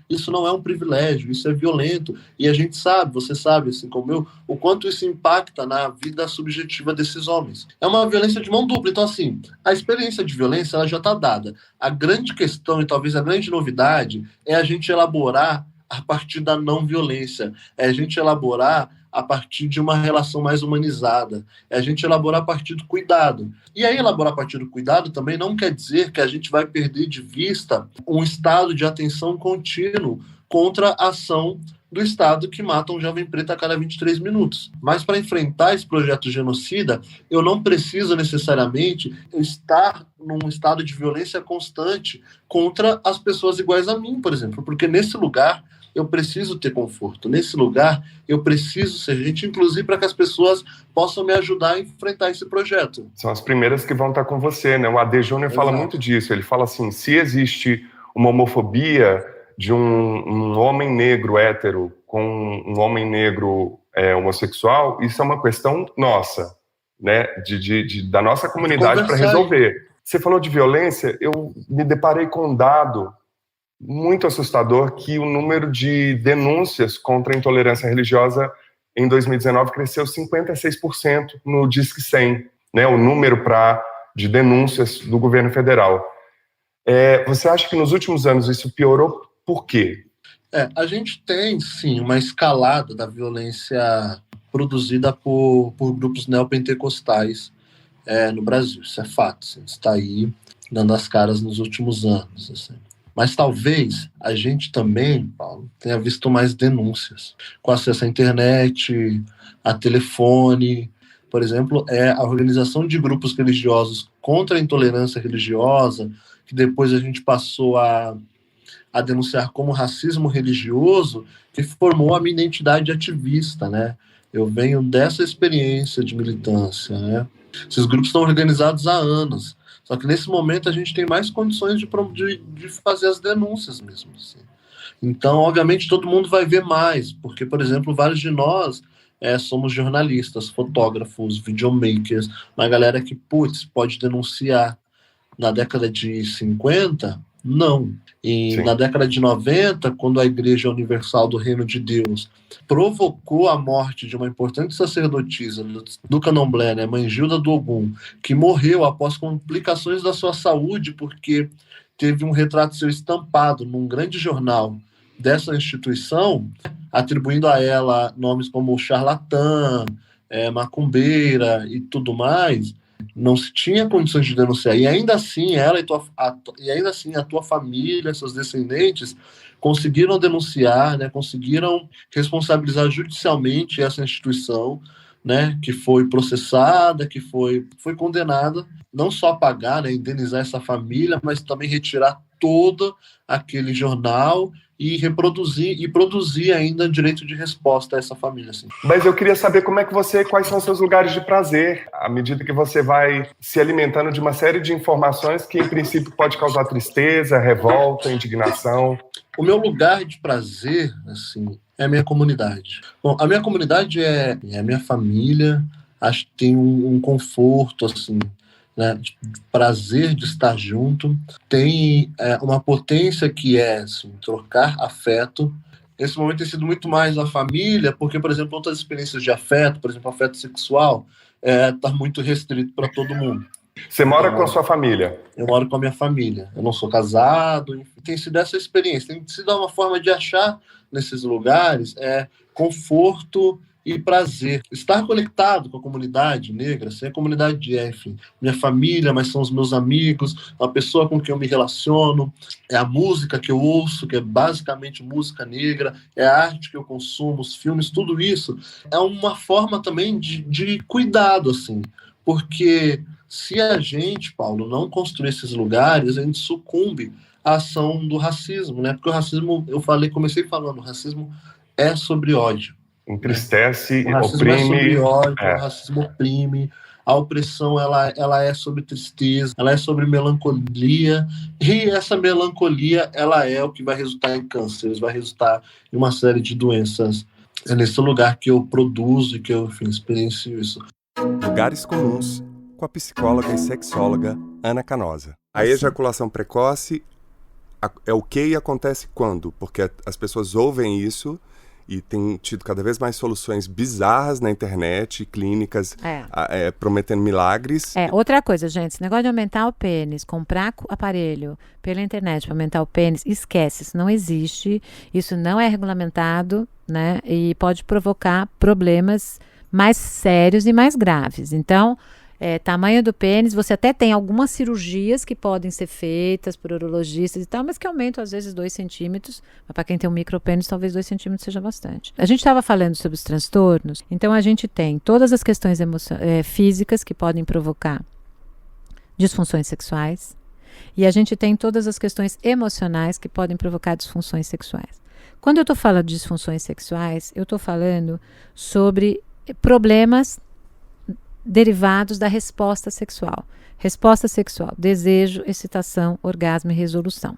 isso não é um privilégio, isso é violento. E a gente sabe, você sabe, assim como eu, o quanto isso impacta na vida subjetiva desses homens. É uma violência de mão dupla. Então, assim, a experiência de violência ela já está dada. A grande questão, e talvez a grande novidade, é a gente elaborar a partir da não violência, é a gente elaborar a partir de uma relação mais humanizada, é a gente elaborar a partir do cuidado. E aí elaborar a partir do cuidado também não quer dizer que a gente vai perder de vista um estado de atenção contínuo contra a ação do Estado que mata um jovem preto a cada 23 minutos. Mas para enfrentar esse projeto genocida, eu não preciso necessariamente estar num estado de violência constante contra as pessoas iguais a mim, por exemplo, porque nesse lugar eu preciso ter conforto. Nesse lugar, eu preciso ser gente, inclusive para que as pessoas possam me ajudar a enfrentar esse projeto. São as primeiras que vão estar com você, né? O AD Júnior fala muito disso. Ele fala assim, se existe uma homofobia de um homem negro hétero com um homem negro homossexual, isso é uma questão nossa, né? Da nossa comunidade para resolver. Você falou de violência, eu me deparei com um dado muito assustador que o número de denúncias contra a intolerância religiosa em 2019 cresceu 56% no Disque 100, né, o número de denúncias do governo federal. Você acha que nos últimos anos isso piorou? Por quê? A gente tem, sim, uma escalada da violência produzida por grupos neopentecostais no Brasil. Isso é fato. Assim, está aí dando as caras nos últimos anos, assim. Mas talvez a gente também, Paulo, tenha visto mais denúncias com acesso à internet, a telefone. Por exemplo, a organização de grupos religiosos contra a intolerância religiosa, que depois a gente passou a denunciar como racismo religioso, que formou a minha identidade ativista, né? Eu venho dessa experiência de militância, né? Esses grupos estão organizados há anos. Só que nesse momento a gente tem mais condições de fazer as denúncias mesmo. Assim. Então, obviamente, todo mundo vai ver mais, porque, por exemplo, vários de nós somos jornalistas, fotógrafos, videomakers, uma galera que, pode denunciar. Na década de 50, não. E Sim. na década de 90, quando a Igreja Universal do Reino de Deus provocou a morte de uma importante sacerdotisa do Candomblé, né, Mãe Gilda do Ogum, que morreu após complicações da sua saúde, porque teve um retrato seu estampado num grande jornal dessa instituição, atribuindo a ela nomes como charlatã, macumbeira e tudo mais. Não se tinha condições de denunciar. E ainda assim, a tua família, seus descendentes, conseguiram denunciar, né, conseguiram responsabilizar judicialmente essa instituição, né, que foi processada, que foi condenada, não só a pagar, né, indenizar essa família, mas também retirar todo aquele jornal e produzir ainda direito de resposta a essa família. Assim. Mas eu queria saber quais são os seus lugares de prazer, à medida que você vai se alimentando de uma série de informações que, em princípio, pode causar tristeza, revolta, indignação. O meu lugar de prazer, assim, é a minha comunidade. Bom, a minha comunidade é a minha família, acho que tem um conforto, assim, né, de prazer de estar junto, tem uma potência que é assim, trocar afeto. Esse momento tem sido muito mais a família, porque, por exemplo, outras experiências de afeto, por exemplo, afeto sexual, está muito restrito para todo mundo. Você mora com a sua família? Eu moro com a minha família. Eu não sou casado. Enfim, tem sido essa experiência. Tem sido uma forma de achar nesses lugares conforto e prazer. Estar conectado com a comunidade negra, ser a comunidade de enfim, minha família, mas são os meus amigos, a pessoa com quem eu me relaciono, é a música que eu ouço, que é basicamente música negra, é a arte que eu consumo, os filmes, tudo isso é uma forma também de cuidado, assim, porque se a gente, Paulo, não construir esses lugares, a gente sucumbe à ação do racismo, né? Porque o racismo, comecei falando, o racismo é sobre ódio. Entristece, o racismo oprime. É sobre ódio, o racismo oprime, a opressão ela é sobre tristeza, ela é sobre melancolia, e essa melancolia ela é o que vai resultar em cânceres, vai resultar em uma série de doenças. É nesse lugar que eu produzo e que eu, enfim, experiencio isso. Lugares Comuns, com a psicóloga e sexóloga Ana Canosa. A ejaculação precoce é o que acontece quando? Porque as pessoas ouvem isso e tem tido cada vez mais soluções bizarras na internet, clínicas prometendo milagres. Outra coisa, gente, esse negócio de aumentar o pênis, comprar aparelho pela internet para aumentar o pênis, esquece, isso não existe, isso não é regulamentado, né? E pode provocar problemas mais sérios e mais graves. Então, tamanho do pênis, você até tem algumas cirurgias que podem ser feitas por urologistas e tal, mas que aumentam às vezes 2 centímetros, mas para quem tem um micropênis, talvez 2 centímetros seja bastante. A gente estava falando sobre os transtornos, então a gente tem todas as questões físicas que podem provocar disfunções sexuais, e a gente tem todas as questões emocionais que podem provocar disfunções sexuais. Quando eu estou falando de disfunções sexuais, eu estou falando sobre problemas derivados da resposta sexual. Resposta sexual, desejo, excitação, orgasmo e resolução.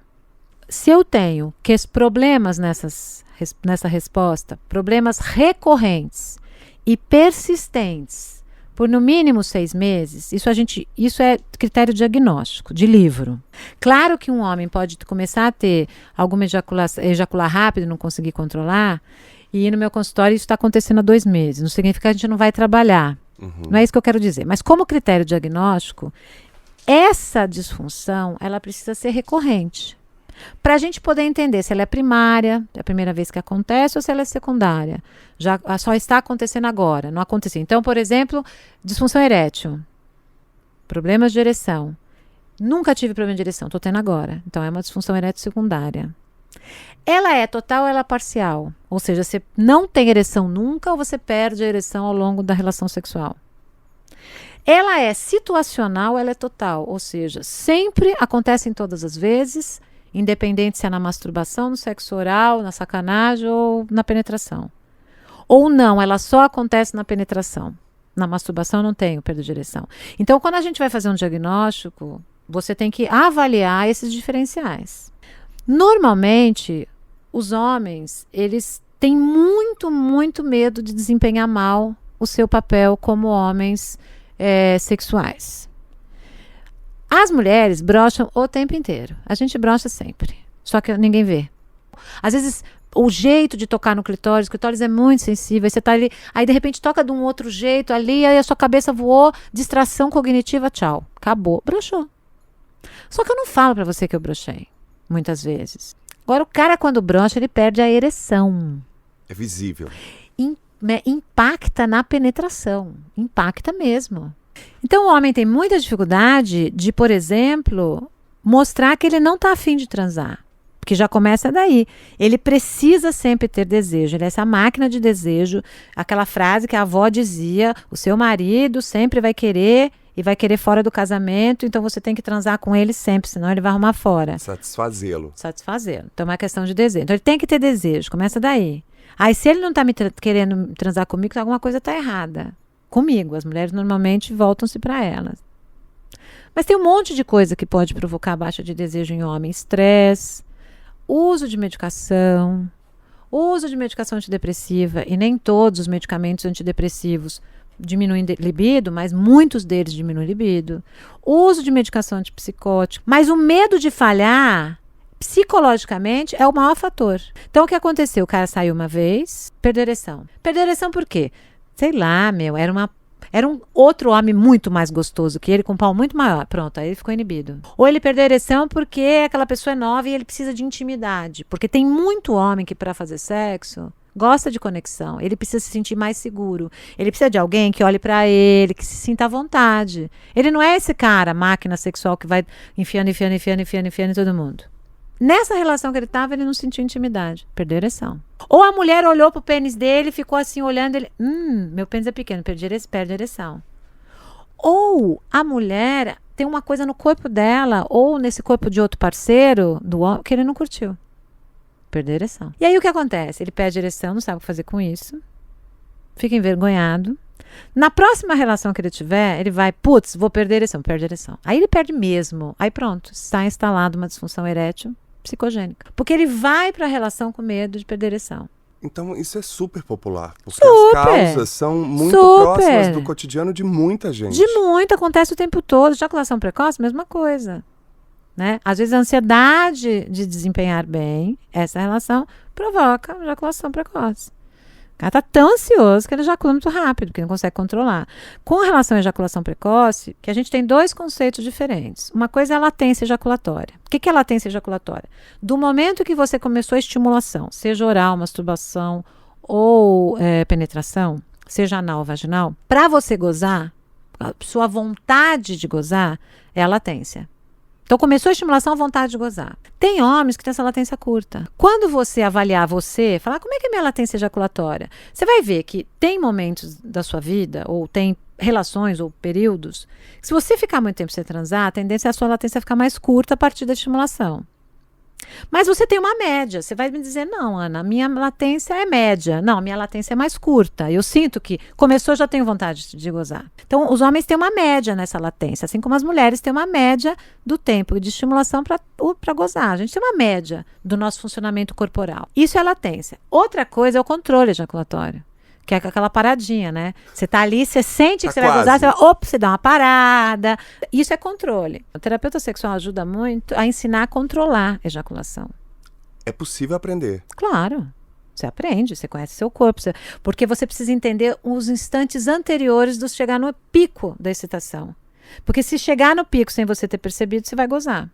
Se eu tenho problemas nessa resposta, problemas recorrentes e persistentes por no mínimo 6 meses, isso é critério diagnóstico, de livro. Claro que um homem pode começar a ter alguma ejacular rápido e não conseguir controlar, e no meu consultório isso está acontecendo há 2 meses. Não significa que a gente não vai trabalhar. Não é isso que eu quero dizer. Mas como critério diagnóstico, essa disfunção, ela precisa ser recorrente. Para a gente poder entender se ela é primária, é a primeira vez que acontece, ou se ela é secundária. Já só está acontecendo agora, não aconteceu. Então, por exemplo, disfunção erétil. Problemas de ereção. Nunca tive problema de ereção, estou tendo agora. Então, é uma disfunção erétil secundária. Ela é total ou ela é parcial? Ou seja, você não tem ereção nunca ou você perde a ereção ao longo da relação sexual? Ela é situacional, ela é total. Ou seja, sempre acontece em todas as vezes, independente se é na masturbação, no sexo oral, na sacanagem ou na penetração. Ou não, ela só acontece na penetração. Na masturbação não tem perda de ereção. Então, quando a gente vai fazer um diagnóstico, Você tem que avaliar esses diferenciais. Normalmente, os homens, eles têm muito, muito medo de desempenhar mal o seu papel como homens sexuais. As mulheres brocham o tempo inteiro. A gente brocha sempre. Só que ninguém vê. Às vezes, o jeito de tocar no clitóris, o clitóris é muito sensível. Aí você tá ali, aí de repente toca de um outro jeito ali, aí a sua cabeça voou, distração cognitiva, tchau. Acabou. Broxou. Só que eu não falo pra você que eu brochei, muitas vezes. Agora, o cara quando brocha, ele perde a ereção. É visível. Impacta na penetração. Impacta mesmo. Então, o homem tem muita dificuldade de, por exemplo, mostrar que ele não está afim de transar. Porque já começa daí. Ele precisa sempre ter desejo. Ele é essa máquina de desejo. Aquela frase que a avó dizia, o seu marido sempre vai querer e vai querer fora do casamento, então você tem que transar com ele sempre, senão ele vai arrumar fora. Satisfazê-lo. Então é uma questão de desejo. Então ele tem que ter desejo, começa daí. Aí se ele não está querendo transar comigo, alguma coisa está errada. Comigo, as mulheres normalmente voltam-se para elas. Mas tem um monte de coisa que pode provocar baixa de desejo em homem. Estresse, uso de medicação antidepressiva, e nem todos os medicamentos antidepressivos diminuem libido, mas muitos deles diminuem libido. Uso de medicação antipsicótica. Mas o medo de falhar, psicologicamente, é o maior fator. Então, o que aconteceu? O cara saiu uma vez, perdeu ereção. Perdeu ereção por quê? Sei lá, era um outro homem muito mais gostoso que ele, com um pau muito maior. Pronto, aí ele ficou inibido. Ou ele perdeu a ereção porque aquela pessoa é nova e ele precisa de intimidade. Porque tem muito homem que, para fazer sexo, gosta de conexão. Ele precisa se sentir mais seguro. Ele precisa de alguém que olhe para ele, que se sinta à vontade. Ele não é esse cara, máquina sexual, que vai enfiando em todo mundo. Nessa relação que ele estava, ele não sentiu intimidade. Perdeu a ereção. Ou a mulher olhou pro pênis dele, ficou assim olhando, ele... meu pênis é pequeno, perde a ereção. Ou a mulher tem uma coisa no corpo dela, ou nesse corpo de outro parceiro, que ele não curtiu. Perdeu a ereção. E aí o que acontece? Ele perde a ereção, não sabe o que fazer com isso. Fica envergonhado. Na próxima relação que ele tiver, ele vai, vou perder a ereção, perde a ereção. Aí ele perde mesmo. Aí pronto, está instalada uma disfunção erétil psicogênica. Porque ele vai para a relação com medo de perder a ereção. Então isso é super popular. Porque as causas são muito próximas do cotidiano de muita gente. Acontece o tempo todo. Ejaculação precoce, mesma coisa. Né? Às vezes a ansiedade de desempenhar bem essa relação provoca ejaculação precoce. O cara está tão ansioso que ele ejacula muito rápido, porque não consegue controlar. Com relação à ejaculação precoce, que a gente tem dois conceitos diferentes. Uma coisa é a latência ejaculatória. O que é a latência ejaculatória? Do momento que você começou a estimulação, seja oral, masturbação ou penetração, seja anal ou vaginal, para você gozar, a sua vontade de gozar é a latência. Então, começou a estimulação, a vontade de gozar. Tem homens que têm essa latência curta. Quando você avaliar falar, como é que é minha latência ejaculatória? Você vai ver que tem momentos da sua vida, ou tem relações ou períodos, que se você ficar muito tempo sem transar, a tendência é a sua latência ficar mais curta a partir da estimulação. Mas você tem uma média. Você vai me dizer, não, Ana, minha latência é média. Não, minha latência é mais curta. Eu sinto que começou, já tenho vontade de gozar. Então, os homens têm uma média nessa latência, assim como as mulheres têm uma média do tempo de estimulação para gozar. A gente tem uma média do nosso funcionamento corporal. Isso é latência. Outra coisa é o controle ejaculatório. Que é aquela paradinha, né? Você tá ali, você sente que você vai gozar, você dá uma parada. Isso é controle. O terapeuta sexual ajuda muito a ensinar a controlar a ejaculação. É possível aprender. Claro. Você aprende, você conhece seu corpo. Porque você precisa entender os instantes anteriores do chegar no pico da excitação. Porque se chegar no pico sem você ter percebido, você vai gozar.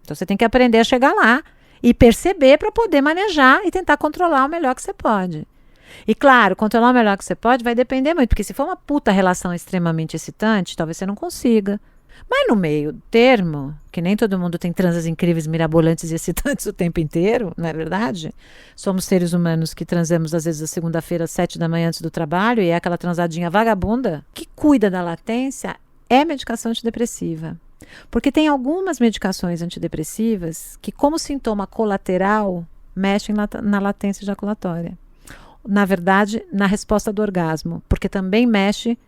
Então você tem que aprender a chegar lá e perceber para poder manejar e tentar controlar o melhor que você pode. E claro, controlar o melhor que você pode vai depender muito, porque se for uma puta relação extremamente excitante, talvez você não consiga. Mas no meio termo, que nem todo mundo tem transas incríveis, mirabolantes e excitantes o tempo inteiro, não é verdade? Somos seres humanos que transamos às vezes a segunda-feira às 7 da manhã antes do trabalho, e é aquela transadinha vagabunda. O que cuida da latência é medicação antidepressiva. Porque tem algumas medicações antidepressivas que, como sintoma colateral, mexem na latência ejaculatória. Na verdade, na resposta do orgasmo, porque também mexe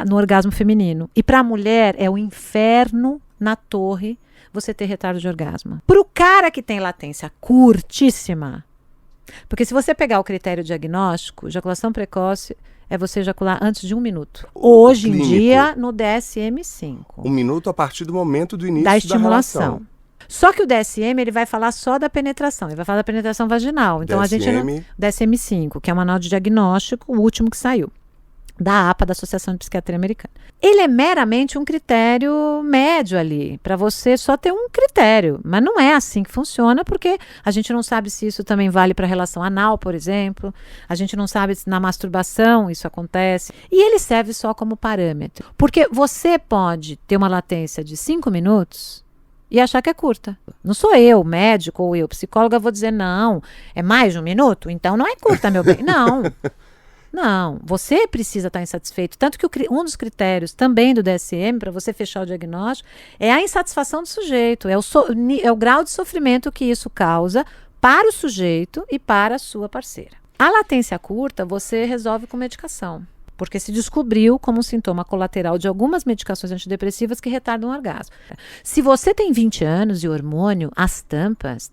no orgasmo feminino. E para a mulher é o inferno na torre você ter retardo de orgasmo. Para o cara que tem latência curtíssima, porque se você pegar o critério diagnóstico, ejaculação precoce é você ejacular antes de 1 minuto. Hoje em dia, no DSM-5. 1 minuto a partir do momento do início da estimulação. relação. Só que o DSM, ele vai falar só da penetração, ele vai falar da penetração vaginal. Então, DSM-5, que é o manual de diagnóstico, o último que saiu, da APA, da Associação de Psiquiatria Americana. Ele é meramente um critério médio ali, para você só ter um critério. Mas não é assim que funciona, porque a gente não sabe se isso também vale para relação anal, por exemplo. A gente não sabe se na masturbação isso acontece. E ele serve só como parâmetro. Porque você pode ter uma latência de 5 minutos e achar que é curta. Não sou eu, médico, ou eu, psicóloga, vou dizer, não, é mais de 1 minuto? Então não é curta, meu bem. Não. Não, você precisa estar insatisfeito. Tanto que um dos critérios também do DSM, para você fechar o diagnóstico, é a insatisfação do sujeito, é o grau de sofrimento que isso causa para o sujeito e para a sua parceira. A latência curta, você resolve com medicação, porque se descobriu como um sintoma colateral de algumas medicações antidepressivas que retardam o orgasmo. Se você tem 20 anos e hormônio, as tampas...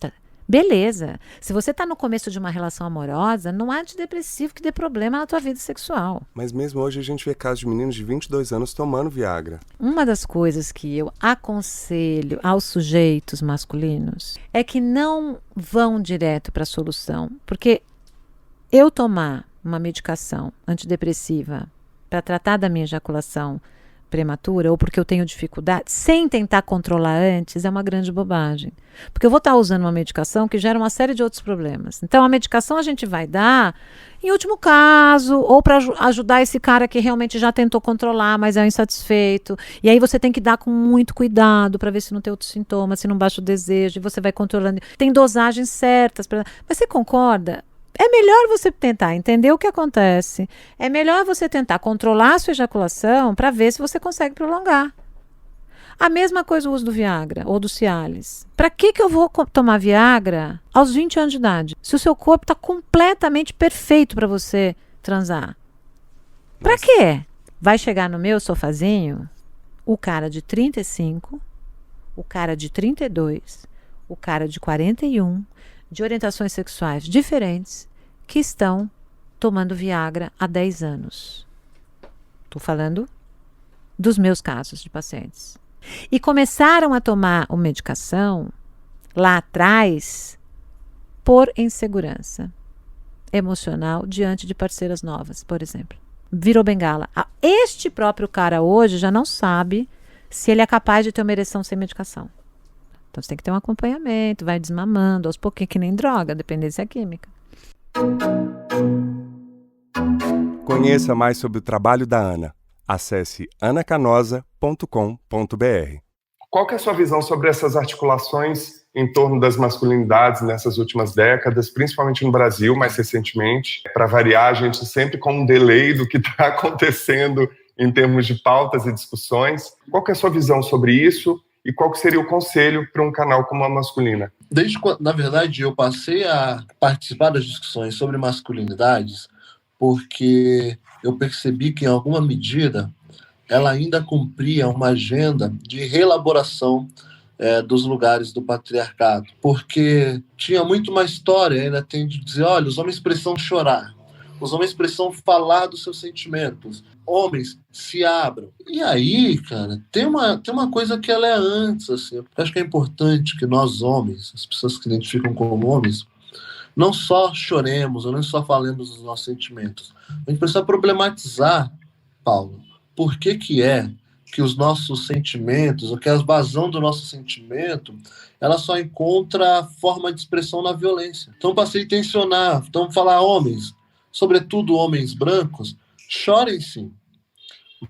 Beleza. Se você está no começo de uma relação amorosa, não há antidepressivo que dê problema na tua vida sexual. Mas mesmo hoje a gente vê casos de meninos de 22 anos tomando Viagra. Uma das coisas que eu aconselho aos sujeitos masculinos é que não vão direto para a solução. Porque eu tomar uma medicação antidepressiva para tratar da minha ejaculação prematura, ou porque eu tenho dificuldade, sem tentar controlar antes, é uma grande bobagem. Porque eu vou estar usando uma medicação que gera uma série de outros problemas. Então, a medicação a gente vai dar em último caso, ou para ajudar esse cara que realmente já tentou controlar, mas é insatisfeito. E aí você tem que dar com muito cuidado para ver se não tem outros sintomas, se não baixa o desejo, e você vai controlando. Tem dosagens certas. Mas você concorda? É melhor você tentar entender o que acontece. É melhor você tentar controlar a sua ejaculação para ver se você consegue prolongar. A mesma coisa o uso do Viagra ou do Cialis. Para que eu vou tomar Viagra aos 20 anos de idade? Se o seu corpo está completamente perfeito para você transar. Para quê? Vai chegar no meu sofazinho o cara de 35, o cara de 32, o cara de 41, de orientações sexuais diferentes, que estão tomando Viagra há 10 anos. Estou falando dos meus casos de pacientes. E começaram a tomar a medicação lá atrás por insegurança emocional diante de parceiras novas, por exemplo. Virou bengala. Este próprio cara hoje já não sabe se ele é capaz de ter uma ereção sem medicação. Então você tem que ter um acompanhamento, vai desmamando aos pouquinhos, que nem droga, dependência química. Conheça mais sobre o trabalho da Ana. Acesse anacanosa.com.br. Qual que é a sua visão sobre essas articulações em torno das masculinidades nessas últimas décadas, principalmente no Brasil, mais recentemente? Para variar, a gente sempre com um delay do que está acontecendo em termos de pautas e discussões. Qual que é a sua visão sobre isso? E qual que seria o conselho para um canal como a Masculina? Desde quando, na verdade, eu passei a participar das discussões sobre masculinidades porque eu percebi que, em alguma medida, ela ainda cumpria uma agenda de reelaboração dos lugares do patriarcado. Porque tinha muito uma história, ainda tem de dizer, olha, os homens precisam chorar, os homens precisam falar dos seus sentimentos, homens se abram. E aí, cara, tem uma coisa que ela é antes, assim. Eu acho que é importante que nós homens, as pessoas que se identificam como homens, não só choremos, ou não só falemos dos nossos sentimentos. A gente precisa problematizar, Paulo, por que que os nossos sentimentos, ou que a vazão do nosso sentimento, ela só encontra forma de expressão na violência. Então, passei a tensionar, então falar homens, sobretudo homens brancos, chorem sim,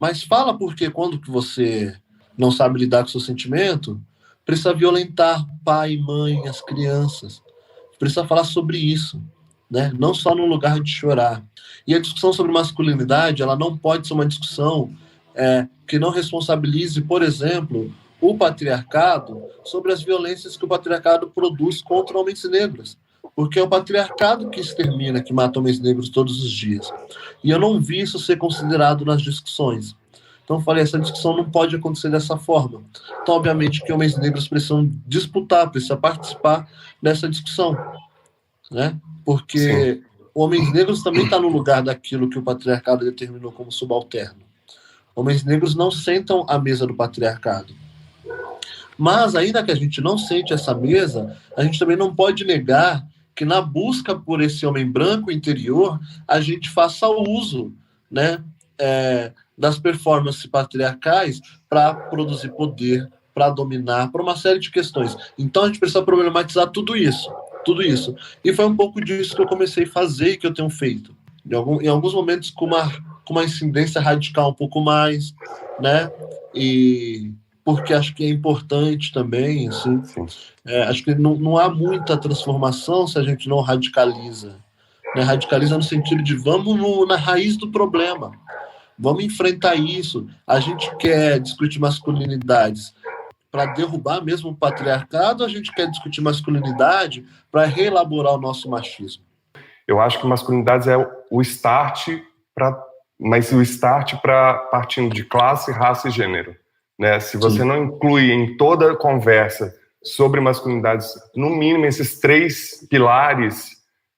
mas fala porque quando que você não sabe lidar com o seu sentimento, precisa violentar pai, mãe, as crianças. Precisa falar sobre isso, né? Não só no lugar de chorar. E a discussão sobre masculinidade, ela não pode ser uma discussão que não responsabilize, por exemplo, o patriarcado sobre as violências que o patriarcado produz contra homens negros. Porque é o patriarcado que extermina, que mata homens negros todos os dias. E eu não vi isso ser considerado nas discussões. Então eu falei, essa discussão não pode acontecer dessa forma. Então, obviamente, que homens negros precisam disputar, precisam participar dessa discussão, né? Porque Sim. homens negros também estão no lugar daquilo que o patriarcado determinou como subalterno. Homens negros não sentam à mesa do patriarcado. Mas, ainda que a gente não sente essa mesa, a gente também não pode negar que na busca por esse homem branco interior, a gente faça uso, né, das performances patriarcais para produzir poder, para dominar, para uma série de questões. Então, a gente precisa problematizar tudo isso. E foi um pouco disso que eu comecei a fazer e que eu tenho feito. Em alguns momentos com uma incidência radical um pouco mais, né, e porque acho que é importante também, assim, acho que não há muita transformação se a gente não radicaliza, né? Radicaliza no sentido de vamos na raiz do problema, vamos enfrentar isso. A gente quer discutir masculinidades para derrubar mesmo o patriarcado, a gente quer discutir masculinidade para reelaborar o nosso machismo. Eu acho que masculinidades é o start, mas o start partindo de classe, raça e gênero. Né? Se você não inclui em toda a conversa sobre masculinidades, no mínimo esses 3 pilares,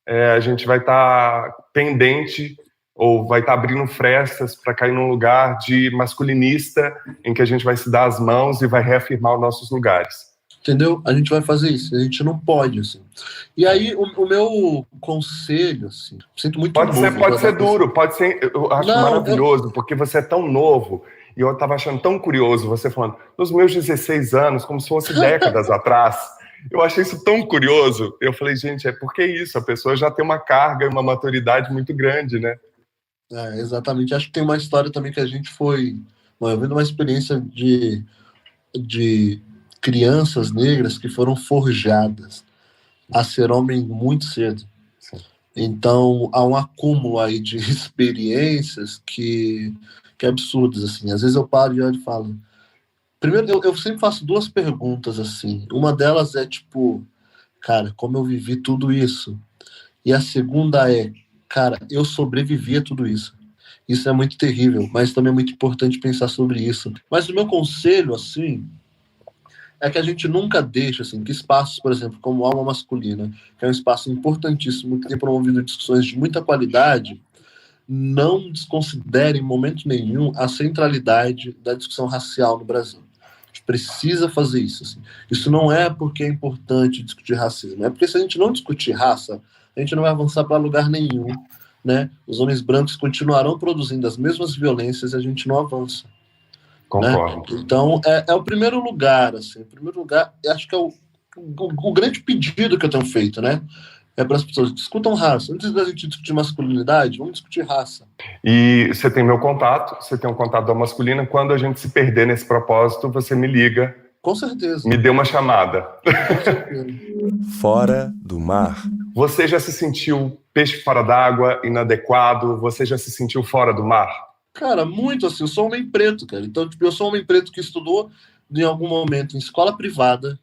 a gente vai estar pendente ou vai estar abrindo frestas para cair num lugar de masculinista em que a gente vai se dar as mãos e vai reafirmar os nossos lugares. Entendeu? A gente vai fazer isso, a gente não pode, assim. E aí, o meu conselho, assim, sinto muito pode ser duro, pode ser, eu acho maravilhoso, porque você é tão novo. E eu estava achando tão curioso, você falando, nos meus 16 anos, como se fosse décadas atrás. Eu achei isso tão curioso. Eu falei, gente, é porque isso, a pessoa já tem uma carga e uma maturidade muito grande, né? Exatamente. Acho que tem uma história também que a gente foi vendo uma experiência de crianças negras que foram forjadas a ser homem muito cedo. Então, há um acúmulo aí de experiências que é absurdas, assim. Às vezes eu paro e olho e falo... Primeiro, eu sempre faço 2 perguntas, assim. Uma delas é, tipo, cara, como eu vivi tudo isso? E a segunda é, cara, eu sobrevivi a tudo isso. Isso é muito terrível, mas também é muito importante pensar sobre isso. Mas o meu conselho, assim, é que a gente nunca deixa, assim, que espaços, por exemplo, como Alma Masculina, que é um espaço importantíssimo, que tem promovido discussões de muita qualidade, não desconsidere em momento nenhum a centralidade da discussão racial no Brasil. A gente precisa fazer isso. Assim. Isso não é porque é importante discutir racismo, é porque se a gente não discutir raça, a gente não vai avançar para lugar nenhum, né? Os homens brancos continuarão produzindo as mesmas violências e a gente não avança. Concordo. Né? Então, é o primeiro lugar, assim. O primeiro lugar, acho que é o grande pedido que eu tenho feito, né? É para as pessoas, discutam raça. Antes da gente discutir masculinidade, vamos discutir raça. E você tem meu contato, você tem um contato da Masculina. Quando a gente se perder nesse propósito, você me liga. Com certeza. Me dê uma chamada. Com certeza. Fora do mar. Você já se sentiu peixe fora d'água, inadequado? Você já se sentiu fora do mar? Cara, muito assim. Eu sou homem preto, cara. Então, tipo, eu sou homem preto que estudou em algum momento em escola privada.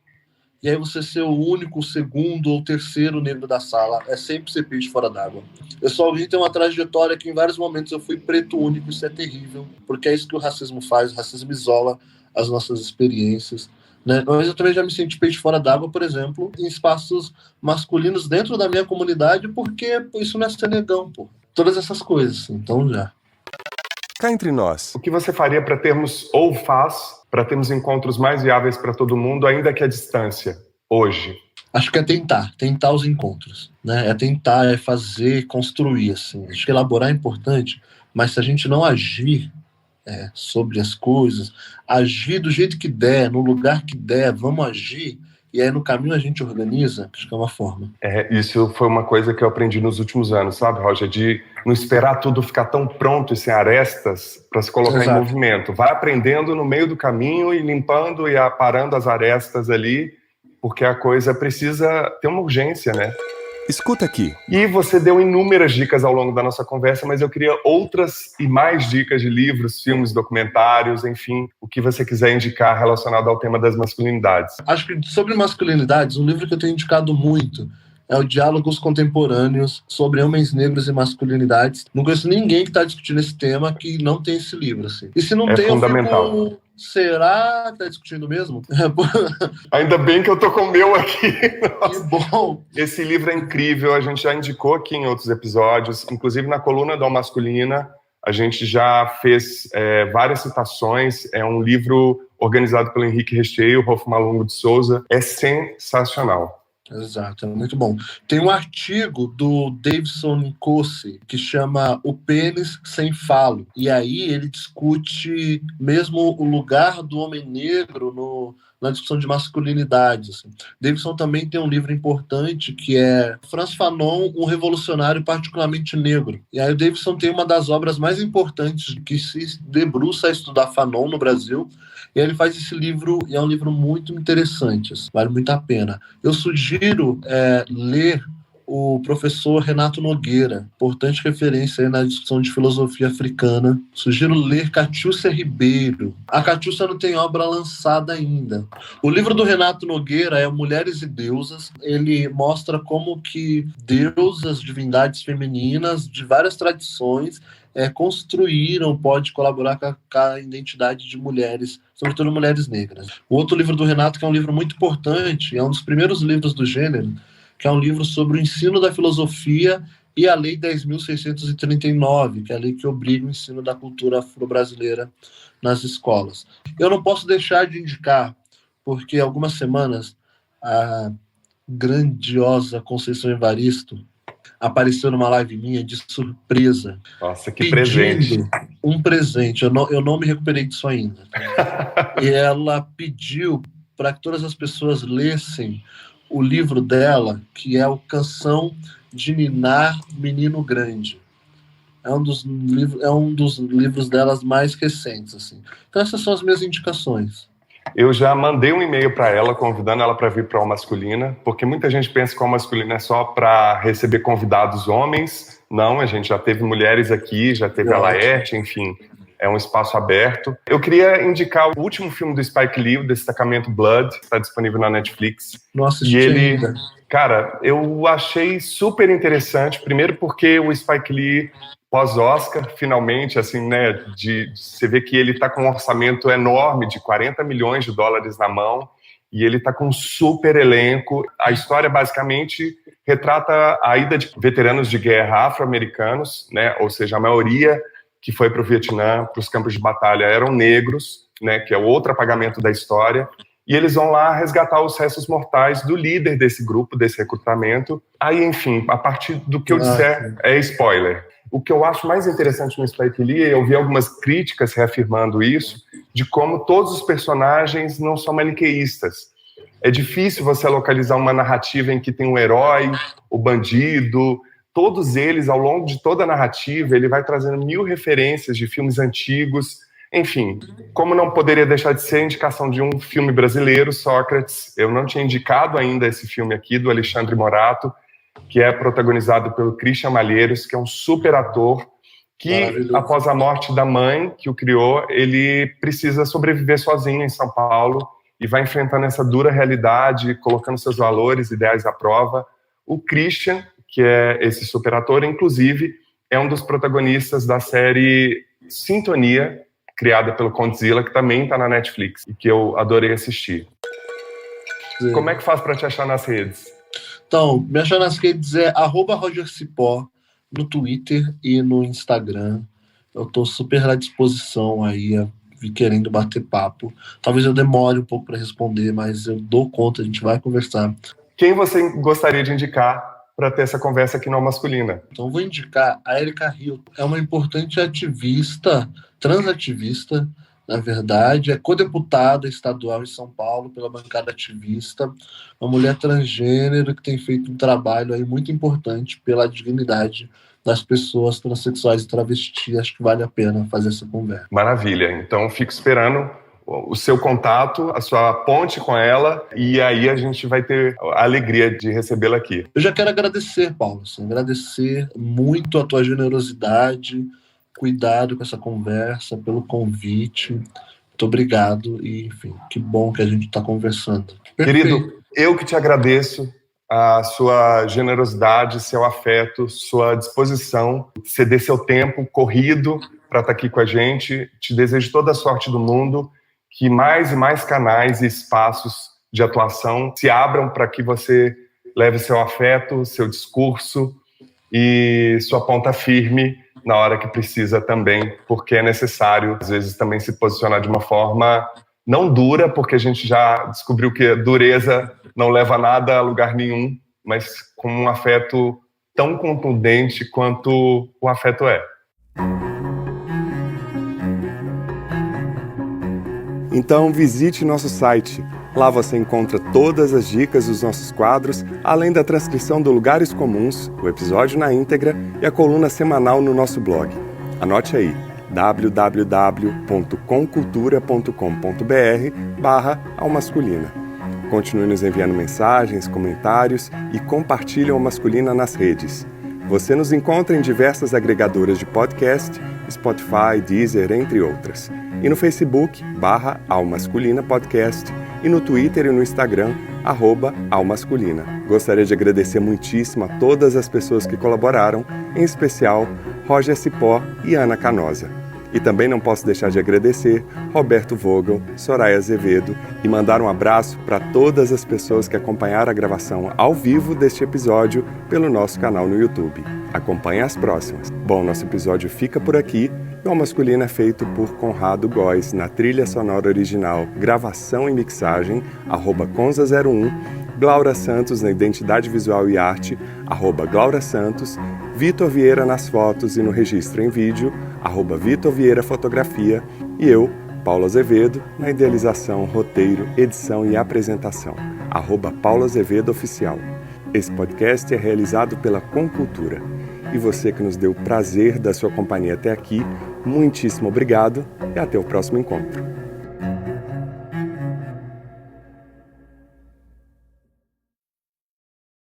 E aí você ser o único, o segundo ou terceiro negro da sala é sempre ser peixe fora d'água. Eu só alguém tem uma trajetória que em vários momentos eu fui preto único, isso é terrível, porque é isso que o racismo faz, o racismo isola as nossas experiências, né? Mas eu também já me senti peixe fora d'água, por exemplo, em espaços masculinos dentro da minha comunidade, porque isso não é ser negão, pô. Todas essas coisas, então já. Cá entre nós. O que você faria para termos, ou faz, para termos encontros mais viáveis para todo mundo, ainda que à distância, hoje? Acho que é tentar os encontros, né? É tentar, é fazer, construir, assim. Acho que elaborar é importante, mas se a gente não agir sobre as coisas, agir do jeito que der, no lugar que der, vamos agir, e aí no caminho a gente organiza, acho que é uma forma. Isso foi uma coisa que eu aprendi nos últimos anos, sabe, Roger? De não esperar tudo ficar tão pronto e sem arestas para se colocar em movimento. Vai aprendendo no meio do caminho e limpando e aparando as arestas ali, porque a coisa precisa ter uma urgência, né? Escuta aqui. E você deu inúmeras dicas ao longo da nossa conversa, mas eu queria outras e mais dicas de livros, filmes, documentários, enfim, o que você quiser indicar relacionado ao tema das masculinidades. Acho que sobre masculinidades, um livro que eu tenho indicado muito, É o Diálogos Contemporâneos sobre Homens Negros e Masculinidades. Não conheço ninguém que está discutindo esse tema que não tem esse livro, assim. E se não tem, fundamental. Eu fico... Será que está discutindo mesmo? Ainda bem que eu tô com o meu aqui. Que bom! Esse livro é incrível, a gente já indicou aqui em outros episódios, inclusive na coluna da Masculina, a gente já fez várias citações. É um livro organizado pelo Henrique Recheio, Rolfo Malungo de Souza. É sensacional. Exato, é muito bom. Tem um artigo do Davidson Nkosi que chama O Pênis Sem Falo. E aí ele discute mesmo o lugar do homem negro na discussão de masculinidade. Assim. Davidson também tem um livro importante que é Frantz Fanon, um revolucionário particularmente negro. E aí o Davidson tem uma das obras mais importantes que se debruça a estudar Fanon no Brasil. E aí ele faz esse livro, e é um livro muito interessante, assim, vale muito a pena. Eu sugiro ler o professor Renato Nogueira, importante referência aí na discussão de filosofia africana. Sugiro ler Catiúcia Ribeiro. A Catiúcia não tem obra lançada ainda. O livro do Renato Nogueira é Mulheres e Deusas. Ele mostra como que deusas, divindades femininas de várias tradições pode colaborar com a identidade de mulheres, sobretudo mulheres negras. O outro livro do Renato, que é um livro muito importante, é um dos primeiros livros do gênero, que é um livro sobre o ensino da filosofia e a Lei 10.639, que é a lei que obriga o ensino da cultura afro-brasileira nas escolas. Eu não posso deixar de indicar, porque há algumas semanas a grandiosa Conceição Evaristo apareceu numa live minha de surpresa. Nossa, que presente. Um presente. Eu não me recuperei disso ainda. E ela pediu para que todas as pessoas lessem o livro dela, que é o Canção de Ninar Menino Grande. É um dos livros delas mais recentes. Assim. Então essas são as minhas indicações. Eu já mandei um e-mail para ela, convidando ela para vir para a Masculina, porque muita gente pensa que a Masculina é só para receber convidados homens. Não, a gente já teve mulheres aqui, já teve a Laerte, enfim, é um espaço aberto. Eu queria indicar o último filme do Spike Lee, o Destacamento Blood, que está disponível na Netflix. Nossa, e ele, cara, eu achei super interessante, primeiro porque o Spike Lee pós-Oscar, finalmente, assim, né, você vê que ele está com um orçamento enorme de 40 milhões de dólares na mão e ele está com um super elenco. A história, basicamente, retrata a ida de veteranos de guerra afro-americanos, né, ou seja, a maioria que foi para o Vietnã, para os campos de batalha, eram negros, né, que é o outro apagamento da história, e eles vão lá resgatar os restos mortais do líder desse grupo, desse recrutamento. Aí, enfim, a partir do que eu disser, é spoiler. O que eu acho mais interessante no Spike Lee, eu vi algumas críticas reafirmando isso, de como todos os personagens não são maniqueístas. É difícil você localizar uma narrativa em que tem o herói, o bandido, todos eles, ao longo de toda a narrativa, ele vai trazendo 1000 referências de filmes antigos. Enfim, como não poderia deixar de ser a indicação de um filme brasileiro, Sócrates. Eu não tinha indicado ainda esse filme aqui, do Alexandre Morato, que é protagonizado pelo Christian Malheiros, que é um super ator, que após a morte da mãe que o criou, ele precisa sobreviver sozinho em São Paulo e vai enfrentando essa dura realidade, colocando seus valores, ideais à prova. O Christian, que é esse super ator, inclusive, é um dos protagonistas da série Sintonia, criada pelo Condzilla, que também está na Netflix, e que eu adorei assistir. Sim. Como é que faz para te achar nas redes? Então, me achar nas redes é @RogerCipó, no Twitter e no Instagram. Eu estou super à disposição aí, querendo bater papo. Talvez eu demore um pouco para responder, mas eu dou conta, a gente vai conversar. Quem você gostaria de indicar para ter essa conversa aqui no Masculina? Então, eu vou indicar a Erika Rio. É uma importante ativista, transativista, na verdade, é codeputada estadual em São Paulo pela bancada ativista, uma mulher transgênero que tem feito um trabalho aí muito importante pela dignidade das pessoas transexuais e travestis. Acho que vale a pena fazer essa conversa. Maravilha. Então, fico esperando o seu contato, a sua ponte com ela, e aí a gente vai ter a alegria de recebê-la aqui. Eu já quero agradecer, Paulo, assim, agradecer muito a tua generosidade, cuidado com essa conversa, pelo convite. Muito obrigado e, enfim, que bom que a gente está conversando. Perfeito. Querido, eu que te agradeço. a sua generosidade, seu afeto, sua disposição, ceder seu tempo corrido para estar aqui com a gente. Te desejo toda a sorte do mundo, que mais e mais canais e espaços de atuação se abram para que você leve seu afeto, seu discurso e sua ponta firme na hora que precisa também, porque é necessário, às vezes, também se posicionar de uma forma não dura, porque a gente já descobriu que a dureza não leva nada a lugar nenhum, mas com um afeto tão contundente quanto o afeto é. Então visite nosso site. Lá você encontra todas as dicas dos nossos quadros, além da transcrição do Lugares Comuns, o episódio na íntegra e a coluna semanal no nosso blog. Anote aí, www.comcultura.com.br/almasculina. Continue nos enviando mensagens, comentários e compartilhe Ao Masculina nas redes. Você nos encontra em diversas agregadoras de podcast, Spotify, Deezer, entre outras. E no Facebook, /Almasculina Podcast, e no Twitter e no Instagram, @Almasculina. Gostaria de agradecer muitíssimo a todas as pessoas que colaboraram, em especial Roger Cipó e Ana Canosa. E também não posso deixar de agradecer Roberto Vogel, Soraya Azevedo e mandar um abraço para todas as pessoas que acompanharam a gravação ao vivo deste episódio pelo nosso canal no YouTube. Acompanhe as próximas. Bom, nosso episódio fica por aqui. O Ao Masculino é feito por Conrado Góes na trilha sonora original, gravação e mixagem, @Conza01, Glaura Santos na identidade visual e arte, @Glaura Santos, Vitor Vieira nas fotos e no registro em vídeo, @Vitor Vieira Fotografia, e eu, Paulo Azevedo, na idealização, roteiro, edição e apresentação, @Paulo Azevedo Oficial. Esse podcast é realizado pela Comcultura. E você que nos deu o prazer da sua companhia até aqui, muitíssimo obrigado e até o próximo encontro.